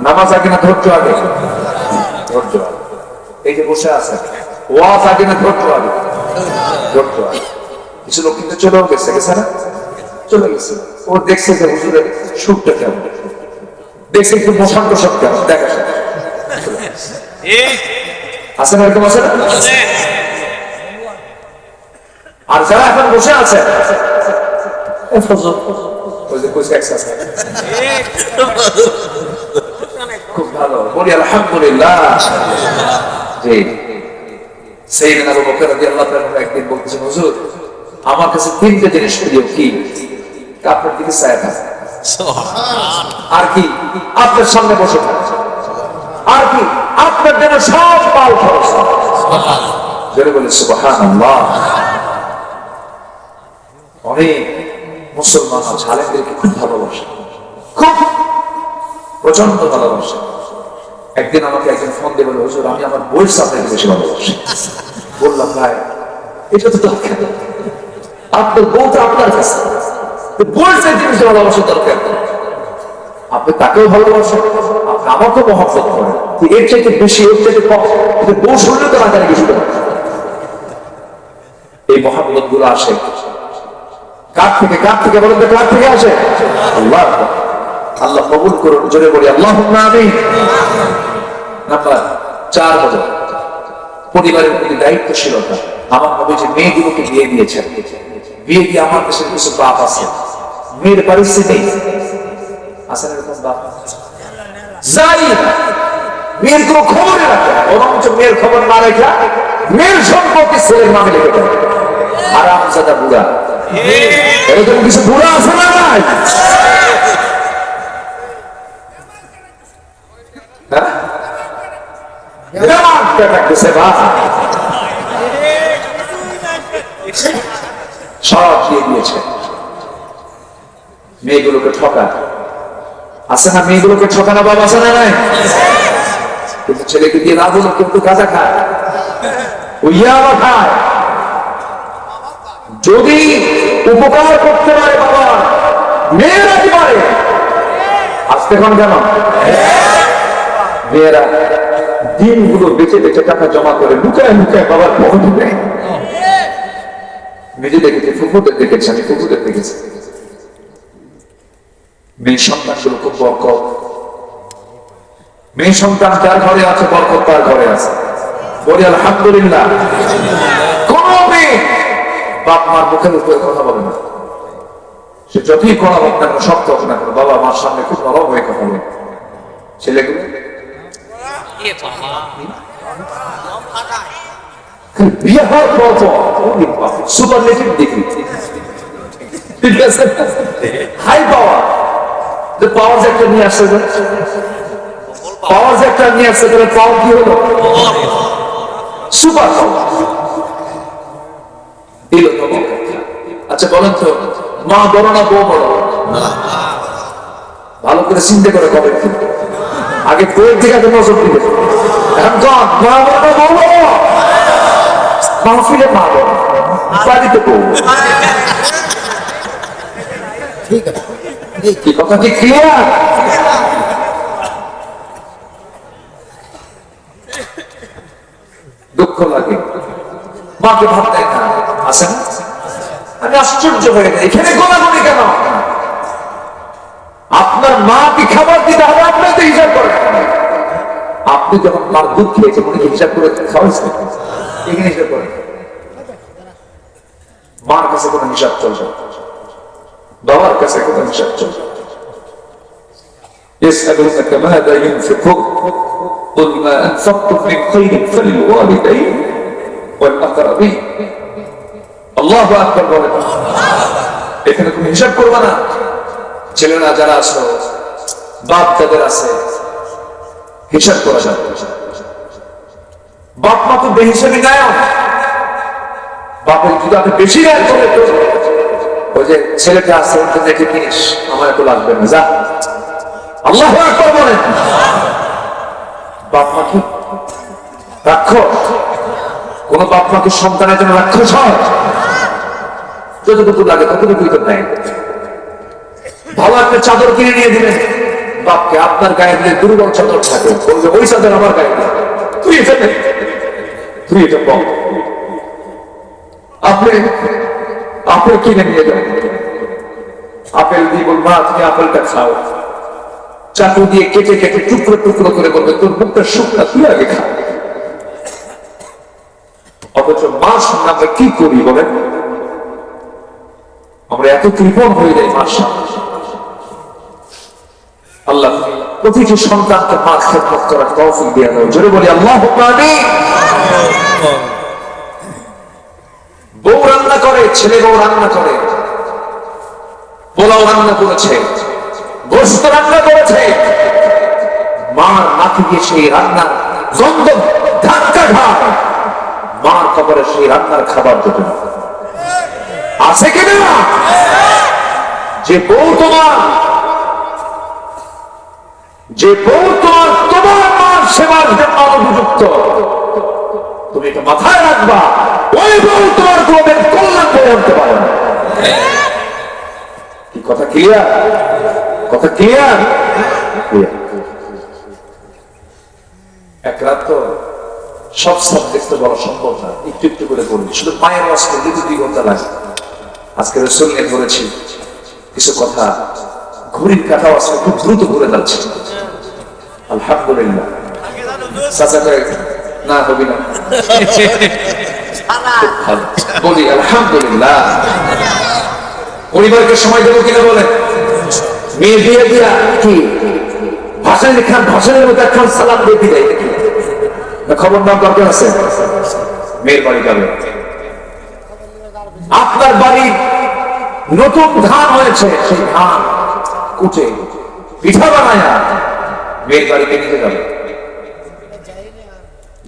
নামাজ আগে না ধৈর্য আগে? ধৈর্য আগে। এই যে বসে আছে, ওয়াজ আগে না ধৈর্য আগে? ধৈর্য আগে। কিছু লোক কিন্তু চলেও গেছে, গেছে না? চলে গেছে। ও দেখছে যে হুজুরের সুরটা কেমন, দেখছে একটু বসান্ত সব কেমন, দেখা আছে না? এরকম আছে না? আর যারা এখন বসে আছে খুব ভালো, বলি আলহামদুলিল্লাহ। জি, সাইয়েদনা আবু বকর রাদিয়াল্লাহু তাআলা একদিন বলতেছেন, হুজুর আমার কাছে 3টে জিনিস প্রিয়। কি? আপনার দিকে চায় থাকে, আর কি আপনার সামনে বসে থাকে, আর কি আপনার জন্য সব পাল খরচ। জোরে বলে সুবহানাল্লাহ। অনেক মুসলমান আছে আলেমদেরকে খুব ভালোবাসে, খুব প্রচন্ড ভালোবাসে। একদিন আমাকে একজন ফোন দিয়ে বলে, হুজুর আমি আমার বইয়ের সামনে বেশি ভালোবাসি। বললাম ভাই এটা তো দরকার, আপনার বউটা আপনার কাছে, বলছে জিনিস ভালোবাসা দরকার, আপনি তাকেও ভালোবাসেন, আপনি আমাকেও মহব্বত করেন, এর চাইতে বেশি এর চাইতে কম, বউ শুনলে তো না জানি কিছু করে। এই মহব্বত গুলো আসে কার থেকে? কার থেকে বলেন তো, কার থেকে আসে? আল্লাহ। আল্লাহ কবুল করুন, জোরে বলি আল্লাহুম্মা আমিন। নাম্বার 4 হলো পরিবারের প্রতি দায়িত্বশীলতা। আমার নবীজি মেয়েগুলোকে বিয়ে দিয়েছেন, বিয়ে দিয়ে আমার দেশের কিছু বাপ আছে, মেয়ের পরিস্থিতি আছে না এরকম বাপ, যাই মেয়ের কোনো খবরে রাখে না, বরঞ্চ মেয়ের খবর না রেখে মেয়ের সম্পত্তি ছেলের নামে লিখে দেয়। হারামজাদা বুড়া, এরকম কিছু বুড়া আছে না নাই? সব দিয়ে দিয়েছে, মেয়েগুলোকে ঠকা আছে না? মেয়েগুলোকে ঠকানো বাবা আছে না নাই? কিন্তু ছেলেকে দিয়ে না বলো, কিন্তু গাঁজা খায়, ইয়াবা খায়। যদি উপকার করতে পারে বাবা, মেয়েরা কি পারে? আসতে এখন কেন মেয়েরা দিনগুলো বেঁচে বেঁচে টাকা জমা করে লুকায় লুকায় বাবার পকেটে দেয়। নিজে দেখেছি, ফুফুদের দেখেছি, আমি ফুফুদের দেখেছি। মেয়ে সন্তানগুলো খুব বরকত, মেয়ে সন্তান যার ঘরে আছে বরকত তার ঘরে আছে, বলি আলহামদুলিল্লাহ। কোন মেয়ে বাপ মার মুখের উপরে কথা বলে না, সে যতই করা হোক না কেন, শক্ত হোক না কেন, বাবা মার সামনে খুব নরম হয়ে কথা বলে। ছেলেগুলো বিয়ে হওয়ার পর সুপারলেটিভ দেখি, ঠিক আছে, হাই পাওয়ার, যে পাওয়ার যে একটা নিয়ে আসছে, পাওয়ার যে একটা নিয়ে আসছে, তাহলে পাওয়ার কি হলো? Super power. আচ্ছা বলেন তো, মা বড় না বউ বড়? ভালো করে চিন্তা করে কবে, আগে বইয়ের দিকে আগে নজর দিবে। এখন কন মা বড় না বউ বড়? মাহফিলে মা বড়, বাড়িতে বউ। ঠিক আছে, কি কথা কি ক্লিয়ার? দুঃখ লাগে, মাকে ভাত দেয় না, আছে না? আমি আশ্চর্য হয়ে যাই, এখানে গোলাগুলি কেন? আপনার মা কি খাবার দিতে হবে, আপনার তো হিসাব করেন। আপনি যখন মার দুধ খেয়েছেন, উনি হিসাব করে খাওয়াইছেন, এখানে হিসাব করেন। মার কাছে কোনো হিসাব চলবে, বাবার কাছে কোনো হিসাব চলবে। يسألونك ماذا ينفقون قل ما أنفقتم من خير فللوالدين والأقربين। আল্লাহু আকবার বলেন। এখানে তুমি হিসাব করবে না। ছেলেরা যারা আছো, বাপ যাদের আছে, হিসাব করা যাবে। বাপ মা তো বেহিসাবি নাই, বাপের যদি আপনি বেশি নেয় করে তো ওই যে ছেলেটা আছে ওকে দেখে কিনিস, আমার এত লাগবে না, যা। আল্লাহু আকবার বলেন। বাপ মা কি রাক্ষস? কোন বাপ মা কি সন্তানের জন্য রাক্ষস হয়? যতটুকু লাগে ততটুকুই তো নেয়। ভালো একটা চাদর কিনে নিয়ে দিলেন বাপকে, আপনার গায়ে দিলে দুর্বল চাদর থাকে, বলবে ওই চাদর আমার গায়ে দিলে, তুই এটা নে, তুই এটা বল। আপনি আপেল কিনে নিয়ে যান, আপেল দিয়ে বল মা তুমি আপেলটা খাও, চাকু দিয়ে কেটে কেটে টুকরো টুকরো করে বলবে তোর মুখটা শুকনা, তুই আগে খা। অথচ মা শুনে আমরা কি করি বলেন? আমরা এত কৃপণ হয়ে যাই মার সামনে। আল্লাহ প্রতিটি সন্তানকে মা খেদমত করার তৌফিক দিয়ে দাও, জোরে বলি আল্লাহুম্মা আমিন। বউ রান্না করে, ছেলে বউ রান্না করে, পোলাও রান্না করেছে, গোশত রান্না করেছে, মার নাকে গিয়ে সেই রান্নার গন্ধ ধাক্কা খায়, মার কবরে সেই রান্নার খাবার দেবে না। আছে কিনা? যে বউ তোমার, যে বউ তোমার তোমার মার সেবার জন্য অনুপযুক্ত, তুমি এটা মাথায় রাখবা, ওই বউ তোমার কোনদিন কল্যাণ করে আনতে পারে না। কি কথা ক্লিয়ার? কথা ক্লিয়ার? এক রাত তো সব সাবজেক্ট বলা সম্ভব না, একটু একটু করে বলবি। শুধু মায়ের ওয়াজ করলে 2 ঘন্টা লাগে। আজকে রাসূল নিয়ে বলেছি কিছু কথা, ঘড়ির কাঁটা আজকে খুব দ্রুত ঘুরে যাচ্ছে। আলহামদুলিল্লাহ। না হবি না বলি আলহামদুলিল্লাহ। পরিবারকে সময় দেবো কিনা বলেন? মেয়ে বিয়ে দিয়া কি ভাষায় লিখান, ভাষণের মধ্যে এখন সালাম দিয়ে দিলে খবর নাম দরকার আছে? মেয়ের বাড়ি যাবে, আপনার বাড়ি নতুন ধান হয়েছে, সেই ধান কুটে পিঠা বানায় মেয়ের বাড়িতে নিতে যাবে।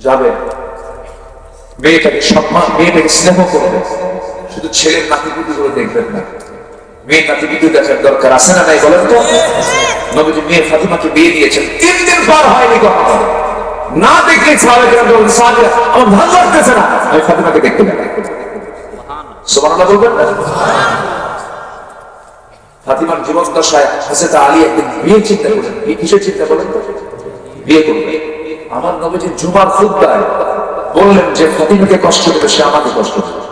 যাবে, মেয়েটাকে সম্মান, মেয়েটাকে স্নেহ করবে। শুধু ছেলের নাতিপুতি করে দেখবেন না, মেয়ে নাতিপুতি দেখার দরকার আছে না নাই বলেন তো? নবীজি মেয়ে ফাতিমাকে বিয়ে দিয়েছেন, 3 দিন পার হয়নি কখনো না দেখলে সাহাবায়ে বলতেন সাহাবীরা আমার ভালো লাগতেছে না, আমি ফাতিমাকে দেখতে গেলাম। সুবহানাল্লাহ বলবেন না? ফাতিমার জীবন দশায় হযরত আলী একদিন বিয়ে চিন্তা করলেন। এই কিসের চিন্তা বলেন তো? বিয়ে করবে। আমার নবীজি জুমার খুতবায় বললেন যে ফাতিমাকে কষ্ট দেবে সে আমাকে কষ্ট দেবে,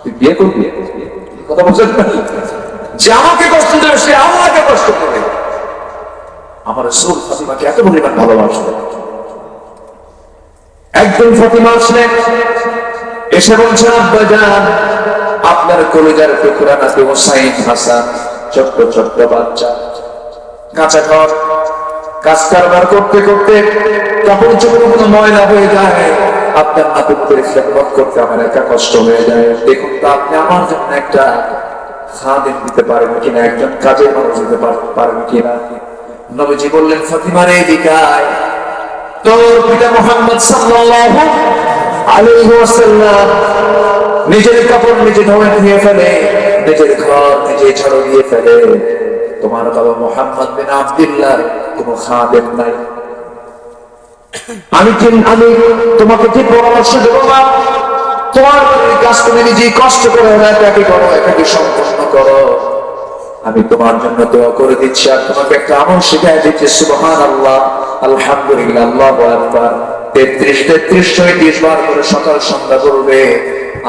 তুই বিয়ে করবি? কথা বলছেন না? যে আমাকে কষ্ট দেবে সে আমাকে কষ্ট দেবে। আমার রাসূল ফাতিমাকে এত পরিমাণ ভালোবাসতেন। একদিন ফাতিমা আসলেন, এসে বলছেন আব্বাজান আপনার কলিজার টুকরা নাতি হোসাইন হাসান, ছোট্ট ছোট্ট বাচ্চা, কাঁচা ঘর, কাজ কারবার করতে করতে কাপড় চোপড় ময়লা হয়ে যায়, আপনার নাতিদের খেদমত করতে আমার একা কষ্ট হয়ে যায়। দেখুন তো আপনি আমার জন্য একটা খাদেম দিতে পারেন কিনা, একজন কাজের মানুষ দিতে পারেন কিনা? নবীজি বললেন ফাতিমার এদিকে আয়, তোর পিতা মুহাম্মদ সাল্লাল্লাহু আলাইহি ওয়াসাল্লাম নিজের কাপড় নিজে ধুয়ে ফেলে, নিজের ঘর নিজে ঝাড়ু দিয়ে ফেলে, তোমার বাবা মুহাম্মদ বিন আব্দুল্লাহ কোনো খাদেম নাই। আমি তোমাকে কি পরামর্শ দেবো? না, তোমার কাজ তুমি নিজেই কষ্ট করে একাকি করো, একাকি সম্পন্ন করো। আমি তোমার জন্য দোয়া করে দিচ্ছি আর তোমাকে একটা আমল শিখাই দিচ্ছি। সুবহানাল্লাহ, আলহামদুলিল্লাহ, আল্লাহু আকবার 33 বার করে সকাল সন্ধ্যা করবে,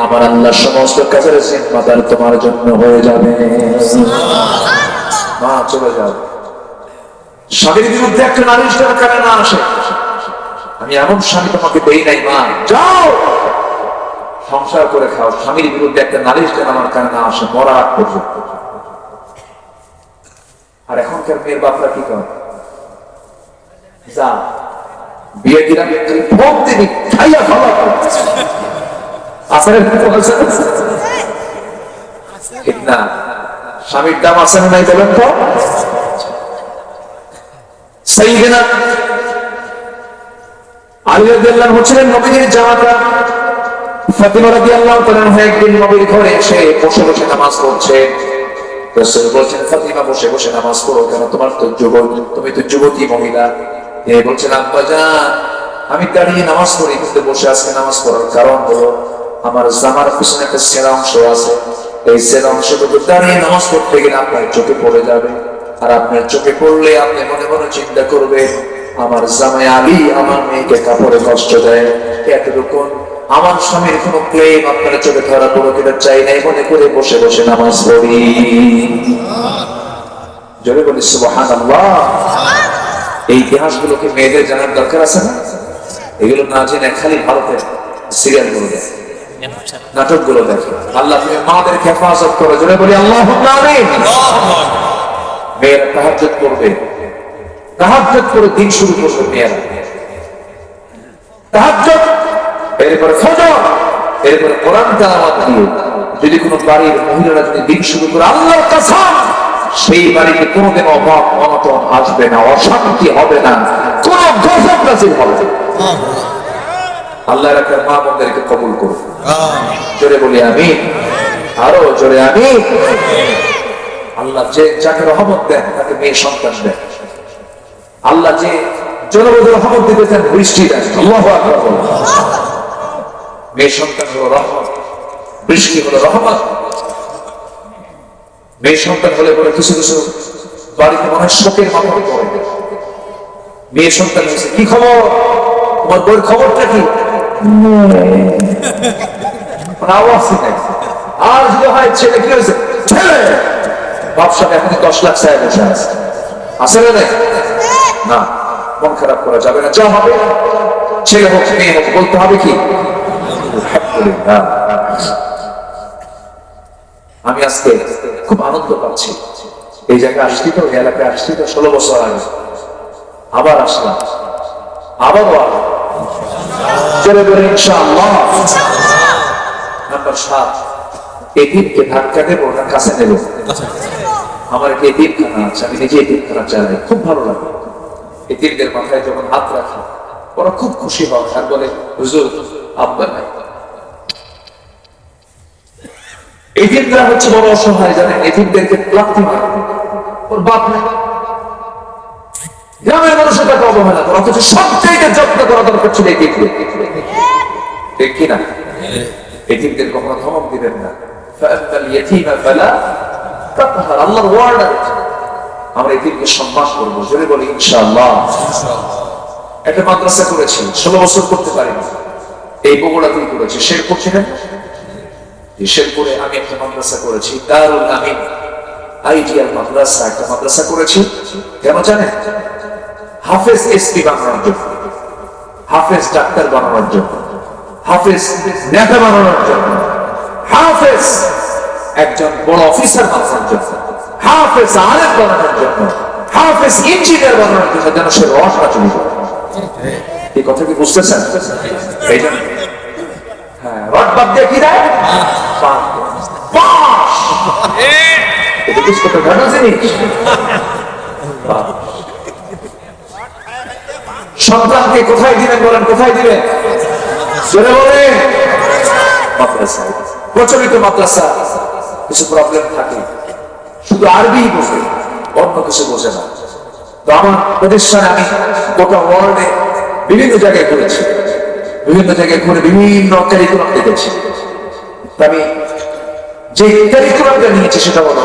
আমার আল্লাহ সমস্ত কাজের জিম্মাদার তোমার জন্য হয়ে যাবে। মা চলে যাও, স্বামীর বিরুদ্ধে একটা নালিশ দেওয়ার কারণে না আসে, আমি এমন স্বামী তোমাকে দেই নাই, মা যাও সংসার করে খাও। স্বামীর বিরুদ্ধে একটা নালিশ দেন আমার কারণে না আসে, মরা আগ পর্যন্ত। আর এখনকার মেয়ের বাপরা কি করে? যা বিয়ে দিলাম ভোগ দিবি খাইয়া খাওয়া আসলে ঠিক না? স্বামীর দাম আছে না নাই বলেন তো? সাইয়েদনা আলী রাদিয়াল্লাহু আনহু ছিলেন নবীর জামাতা। ফাতিমা রাদিয়াল্লাহু তাআলা একদিন নবীর ঘরে এসে বসে বসে নামাজ পড়ছে। রাসূল বলেন ফাতিমা বসে বসে নামাজ পড়ো কেন? তোমার তো যুবক, তুমি তো যুবতী মহিলা। এ বলছেন আব্বাজান আমি দাঁড়িয়ে নামাজ পড়ি কিন্তু বসে আজকে নামাজ পড়ার কারণ হলো আমার জামার পিছনে একটা ছেঁড়া অংশ আছে, এই ছেঁড়া অংশটুকু দাঁড়িয়ে নামাজ পড়তে গেলে আপনার চোখে পড়ে যাবে, আর আপনার চোখে পড়লে আপনি মনে মনে চিন্তা করবে আমার জামাই আলী আমার মেয়েকে কাপড়ে কষ্ট দেয়, এতটুকু আমার স্বামীর কোন ক্লেম আপনার চোখে ধরা পড়ো কিনা চাই নাই মনে করে বসে বসে নামাজ পড়ি। জোরে বলি সুবহানাল্লাহ। এই ইতিহাসগুলোকে মেয়েদের জানার দরকার আছে না? এগুলো না জেনে খালি ভারতের সিরিয়াল গুলো দেখে, নাটক গুলো দেখে। আল্লাহ তুমি মাদের হেফাজত করো, জোরে বলি আল্লাহুম্মা আমিন। মেয়েরা তাহাজ্জুদ করবে, তাহাজ্জুদ করে দিন শুরু করবে মেয়েরা, তাহাজ্জুদ, এরপরে ফজর, এরপরে কোরআন তেলাওয়াত দিয়ে যদি কোনো বাড়ির মহিলারা যদি দিন শুরু করে, আল্লাহর কসম সেই বাড়িতে কোনোদিন অভাব অনটন আসবে না, অশান্তি হবে না, কোন গজব নাযিল হবে না। আল্লাহ রাখার মা বোনদেরকে কবুল করুন, জোরে বলি আমিন, আরো জোরে আমিন। আল্লাহ যে যাকে রহমত দেন তাকে মেয়ে সন্তান দেন, আল্লাহ যে জনপদ রহমত দিতে চান বৃষ্টি দেন। আল্লাহু আকবার। মেয়ে সন্তান হলো রহমত, বৃষ্টি হলো রহমত। মেয়ে সন্তান হলে পরে কিছু কিছু বাড়িতে মনে হয় শোকের মাধ্যমে পড়ে। মেয়ে সন্তান হয়েছে, কি খবর, তোমার বইয়ের খবরটা কি? আওয়াজ নাই। আর যদি হয় ছেলে, কি হয়েছে? ছেলে বাপসাপ এখন 10 লাখ চায় বসে আছে, আসলে না, মন খারাপ করা যাবে না। যা হবে, ছেলে হোক মেয়ে হোক, বলতে হবে কি আলহামদুলিল্লাহ। আমি আজকে খুব আনন্দ পাচ্ছি, এই জায়গায় আসছি তো, এই এলাকায় আসছি তো 16 বছর আগে, আবার আসলাম, আবারও চলে বলে ইনশাআল্লাহ। নাম্বার 7, এতিমকে ধাক্কা দেবো না কাছে নেব? আমার একটা এতিমখানা আছে, আমি নিজে এতিমখানা চালাই, খুব ভালো লাগে। এতিমদের মাথায় যখন হাত রাখি ওরা খুব খুশি হয় আর বলে হুজুর আব্বা নাই। এতিমরা হচ্ছে বড় অসহায়, জানেন? এতিমদেরকে লাথি মারে, ওর বাপ নাই, গ্রামের মানুষের তাকে অবহেলা করে, অথচ সবচাইতে যত্ন করা দরকার ছিল এতিমদের, ঠিক কিনা? এতিমদের কখনো ধমক দিবেন না। ফাআমাল ইয়াতীমা ফালা তাকহার, আল্লাহর ওয়ার্ড আছে, আমরা এতিমকে সম্মান করব, জোরে বলি ইনশাআল্লাহ। একটা মাদ্রাসা করেছি, 16 বছর করতে পারিনি, এই বগুড়াতেই করেছি, শেরপুর ছিলেন, শেরপুরে আমি একটা মাদ্রাসা করেছি, দারুল আমিন আইডিয়াল মাদ্রাসা, একটা মাদ্রাসা করেছি। কেন জানেন? হাফেজ এসপি বানানোর জন্য, হাফেজ ডাক্তার বানানোর জন্য, হাফেজ নেতা বানানোর জন্য, হাফেজ একজন বড় অফিসার বানানোর জন্য, হাফেজ আলেম বানানোর জন্য, হাফেজ ইঞ্জিনিয়ার বানানোর জন্য, যেন সে রস না চুরি করে। এই কথা কি বুঝতেছেন? এই জন্য হ্যাঁ, রড বাদ দিয়ে কি দেয়? বাঁশ। এটা কি ছোট ঘটনা জিনিস? সন্তানকে কোথায় দিবেন বলেন, কোথায় দিবেন? জোরে বলেন। মাদ্রাসা, প্রচলিত মাদ্রাসা কিছু প্রবলেম থাকে, শুধু আরবি বোঝে, অন্য কিছু বোঝে না। তো আমার প্রতিষ্ঠানে আমি গোটা ওয়ার্ল্ডে বিভিন্ন জায়গায় ঘুরেছি, বিভিন্ন জায়গায় ঘুরে বিভিন্ন ক্যারিকুলাম দেখেছি। আমি যে ক্যারিকুলামটা নিয়েছি সেটা হলো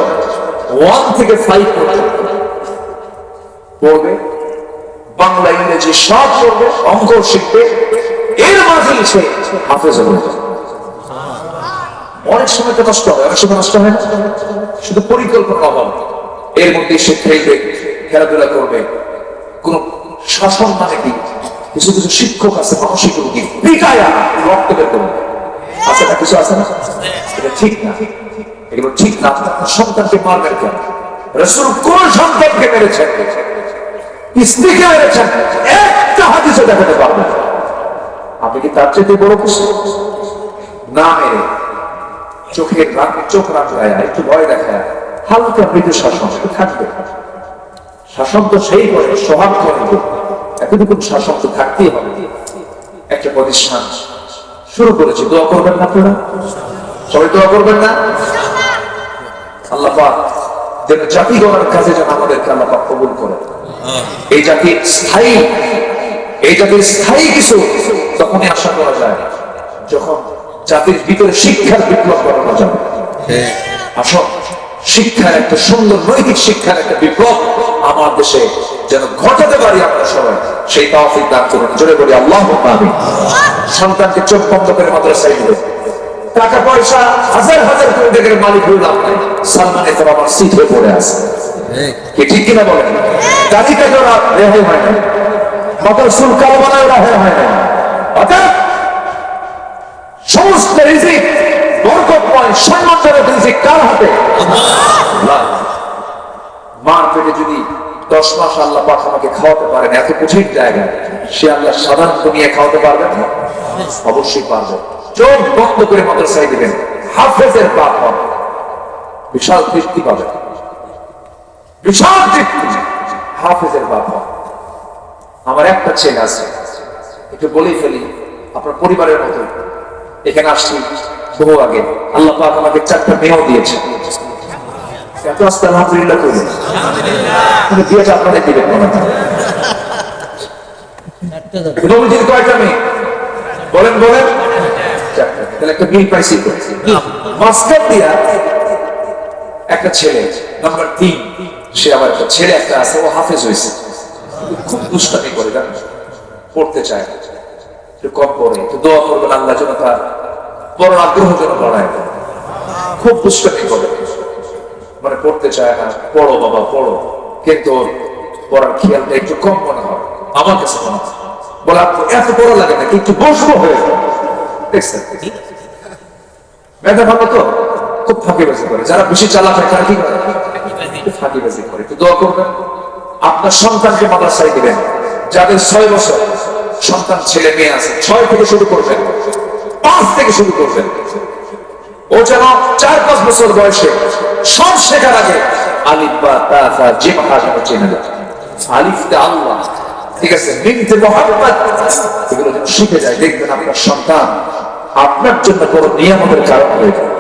1 থেকে 5 পর্যন্ত পড়বে, বাংলা ইংরেজি সব পড়বে, অঙ্ক শিখবে, এর মাঝে সে হাফেজ হবে। অনেক সময় তো নষ্ট হয়, অনেক সময় নষ্ট হয় না, শুধু পরিকল্পনা অভাব। এর মধ্যে সে খেলবে, খেলাধুলা করবে, কোন শাসন মানে কি? কিছু কিছু শিক্ষক আছে মানসিক রোগী, পিটায়া রক্ত বের করবে, আছে না? কিছু আছে না? এটা ঠিক না, এগুলো ঠিক না। আপনার সন্তানকে মারবেন কেন? রাসূল কোন সন্তানকে মেরেছেন? স্ত্রীকে মেরেছেন, একটা হাদিসে দেখাতে পারবেন? আপনি কি তার চেয়ে বড় কিছু না মেরে চোখের চোখ রাখলায় একটু ভয় দেখায় হালকা মৃদু শাসন থাকবে? শাসন তো সেই করে সোহাগ করে, এতটুকু শাসন তো থাকতেই হবে। একটা প্রতিষ্ঠান শুরু করেছে, দোয়া করবেন না আপনারা? সবাই দোয়া করবেন না? আল্লাহ পাক যেন জাতি গড়ার কাজে যেন আমাদেরকে আল্লাহ পাক কবুল করেন। এই জাতির স্থায়ী, এই জাতির স্থায়ী কিছু তখনই আশা করা যায় যখন জাতির ভিতরে শিক্ষার বিপ্লব করানো যাবে। আসল শিক্ষার একটা সুন্দর নৈতিক শিক্ষার একটা বিপ্লব আমার দেশে যেন ঘটাতে পারি আমরা সবাই, সেই তৌফিক দান করুন। জোরে বলি আল্লাহুম্মা আমিন। সন্তানকে চোখ বন্ধ করে মাদ্রাসায় দিবে, টাকা পয়সা হাজার হাজার কোটি টাকার মালিক হয়ে লাভ নাই, সালমানের তো আমার সিট হয়ে পড়ে আছে, কি ঠিক কিনা বলেন? দাড়ি কাটা রেহাই হয় না, মাথার চুল কালো বানায় রেহাই হয় না। অর্থাৎ সমস্ত রিজিক বরকতময় সম্মানজনক রিজিক কার হাতে? আল্লাহ। মার পেটে যদি 10 মাস আল্লাহ পাক আমাকে খাওয়াতে পারেন, এত কঠিন জায়গা, সে আল্লাহ সাধারণ দুনিয়া খাওয়াতে পারবেন না? অবশ্যই পারবেন। চোখ বন্ধ করে মাদ্রাসায় দিবেন, হাফেজের বাপ হন, বিশাল তৃপ্তি পাবেন, বিশাল তৃপ্তি। হাফেজের বাপ হন। আমার একটা ছেলে আছে, একটু বলেই ফেলি, আপনার পরিবারের মতো। এখানে আসছি বহু আগে, আল্লাহ পাক আমাকে 4টা মেয়েও দিয়েছে। এত আস্তে আলহামদুলিল্লাহ করি, দিয়েছে আপনাদের দিবেন মনে হয়। নবীজির কয়টা মেয়ে বলেন? বলেন। 4টা। তাহলে একটা বিল পাইছি, মাস্টার দিয়া একটা ছেলে নাম্বার 3, সে আবার একটা ছেলে একটা আছে, ও হাফেজ হয়েছে, খুব দুষ্টামি করে, জানেন, পড়তে চায় না, একটু কম পড়ে। তো দোয়া করবেন আল্লাহ যেন তার বড় আগ্রহ যেন বাড়ায়। খুব দুষ্টামি করে, মানে পড়তে চায় না, পড়ো বাবা পড়ো, কিন্তু পড়ার খেয়ালটা একটু কম মনে হয় আমার কাছে মনে হয়। বলে আপনি এত পড়া লাগে না, একটু বসবো হয়ে দেখছেন, মেধা ভালো তো খুব ফাঁকিবাজি করে। যারা বেশি চালাক হয় তারা কি করে, খুব ফাঁকিবাজি করে। একটু দোয়া করবেন আপনার সন্তানকে মাদ্রাসায় দিবেন, যাদের 6 বছর সন্তান ছেলে মেয়ে আছে, 6 থেকে শুরু করবেন, 5 থেকে শুরু করবেন। ও যেন 4-5 বছর বয়সে সব শেখার আগে আলিফ বা তা সা জিম হা যেন চেনে যায়। আলিফ তে আল্লাহ, ঠিক আছে, মিম তে মুহাম্মদ, এগুলো যেন শিখে যায়। দেখবেন আপনার সন্তান আপনার জন্য বড় নিয়ামতের কারণ হয়ে যাবে,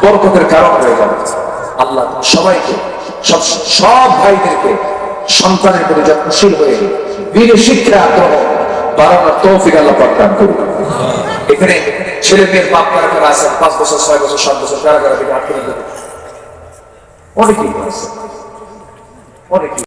বরকতের কারণ হয়ে যাবে। আল্লাহ সবাইকে, সব ভাইদেরকে সন্তানের প্রতি যত্নশীল হয়ে দিনের শিক্ষা আগ্রহ বাড়ানোর তৌফিক আল্লাহ প্রদান করুন। এখানে ছেলে মেয়ের বাপ কারা কারা আছে, 5 বছর 6 বছর 7 বছর কারা কারা থেকে হাত তুলে দেবে, অনেকেই আছে, অনেকেই